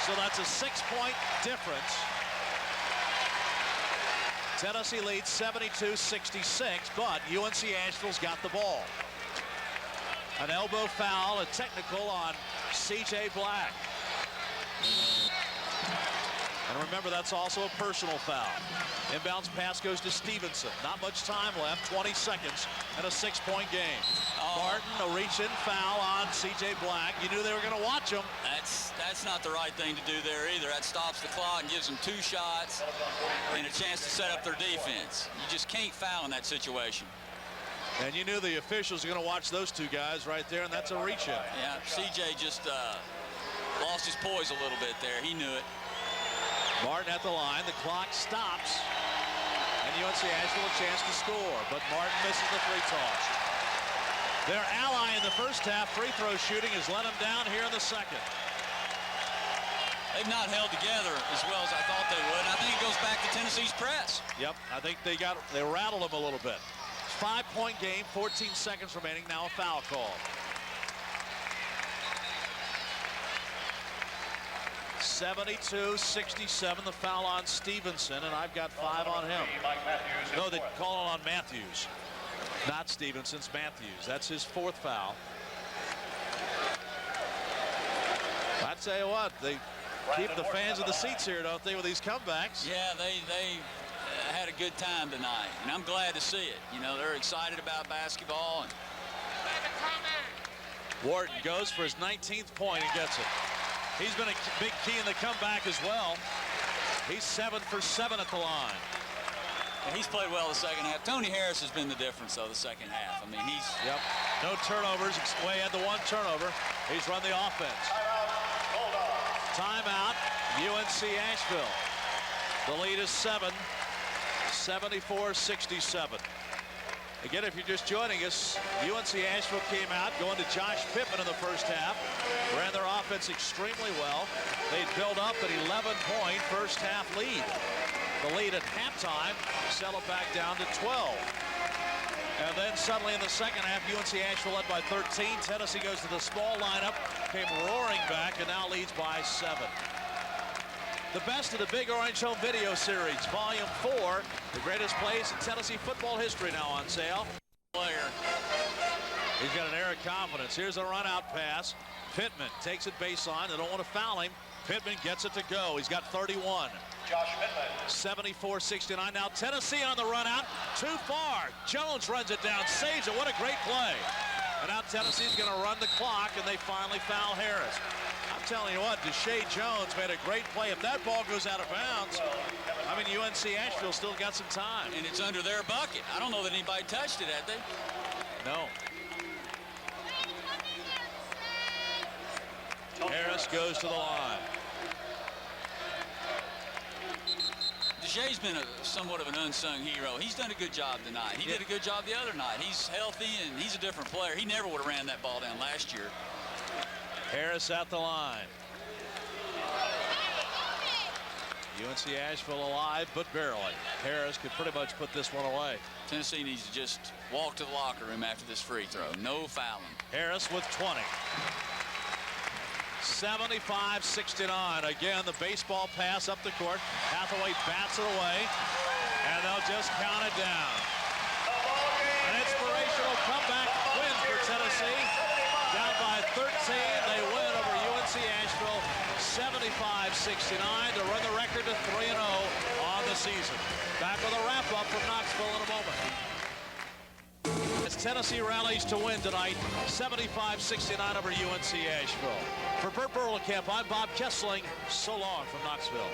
[SPEAKER 1] So that's a 6-point difference. Tennessee leads 72-66, but UNC Asheville's got the ball. An elbow foul, a technical on C.J. Black. And remember, that's also a personal foul. Inbounds pass goes to Stevenson. Not much time left, 20 seconds, and a 6-point game. Martin, a reach-in foul on C.J. Black. You knew they were going to watch him.
[SPEAKER 2] That's not the right thing to do there either. That stops the clock and gives them 2 shots and a chance to set up their defense. You just can't foul in that situation.
[SPEAKER 1] And you knew the officials were going to watch those 2 guys right there, and that's a reach-in.
[SPEAKER 2] Yeah, C.J. just lost his poise a little bit there. He knew it.
[SPEAKER 1] Martin at the line. The clock stops. And UNC Asheville a chance to score. But Martin misses the 3 toss. Their ally in the first half, free throw shooting, has let them down here in the second.
[SPEAKER 2] They've not held together as well as I thought they would. And I think it goes back to Tennessee's press.
[SPEAKER 1] Yep, I think they rattled them a little bit. 5-point game, 14 seconds remaining. Now a foul call. 72-67, the foul on Stevenson, and I've got 5 on him. No, they call it on Matthews. Not Stevenson's, Matthews. That's his 4th foul. I tell you what, they keep the fans in the seats here, don't they, with these comebacks?
[SPEAKER 2] Yeah, they had a good time tonight, and I'm glad to see it. You know, they're excited about basketball. And
[SPEAKER 1] Wharton goes for his 19th point and gets it. He's been a big key in the comeback as well. He's 7 for 7 at the line.
[SPEAKER 2] And he's played well the second half. Tony Harris has been the difference, though, the second half. I mean, he's...
[SPEAKER 1] Yep. No turnovers. Way had the 1 turnover. He's run the offense. Timeout. UNC Asheville. The lead is 7. 74-67. Again, if you're just joining us, UNC Asheville came out going to Josh Pittman in the first half. Ran their offense extremely well. They built up an 11-point first half lead. The lead at halftime settled back down to 12. And then suddenly in the second half, UNC Asheville led by 13. Tennessee goes to the small lineup, came roaring back, and now leads by 7. The best of the Big Orange Home Video Series, Volume 4. The greatest plays in Tennessee football history now on sale.
[SPEAKER 2] Player.
[SPEAKER 1] He's got an air of confidence. Here's a run-out pass. Pittman takes it baseline. They don't want to foul him. Pittman gets it to go. He's got 31.
[SPEAKER 11] Josh Pittman.
[SPEAKER 1] 74-69. Now Tennessee on the run-out. Too far. Jones runs it down, saves it. What a great play. And now Tennessee's going to run the clock, and they finally foul Harris. I'm telling you what, Deshae Jones made a great play. If that ball goes out of bounds, I mean, UNC Asheville still got some time.
[SPEAKER 2] And it's under their bucket. I don't know that anybody touched it, have they?
[SPEAKER 1] No. Harris goes to the line.
[SPEAKER 2] Deshae's been somewhat of an unsung hero. He's done a good job tonight. He did a good job the other night. He's healthy, and he's a different player. He never would have ran that ball down last year.
[SPEAKER 1] Harris at the line. UNC Asheville alive, but barely. Harris could pretty much put this one away.
[SPEAKER 2] Tennessee needs to just walk to the locker room after this free throw. No fouling.
[SPEAKER 1] Harris with 20. 75-69. Again, the baseball pass up the court. Hathaway bats it away, and they'll just count it down. An inspirational comeback win for Tennessee. Down by 13, they win over UNC Asheville 75-69 to run the record to 3-0 on the season. Back with a wrap-up from Knoxville in a moment. As Tennessee rallies to win tonight, 75-69 over UNC Asheville. For Burt Berlekamp, I'm Bob Kessling. So long from Knoxville.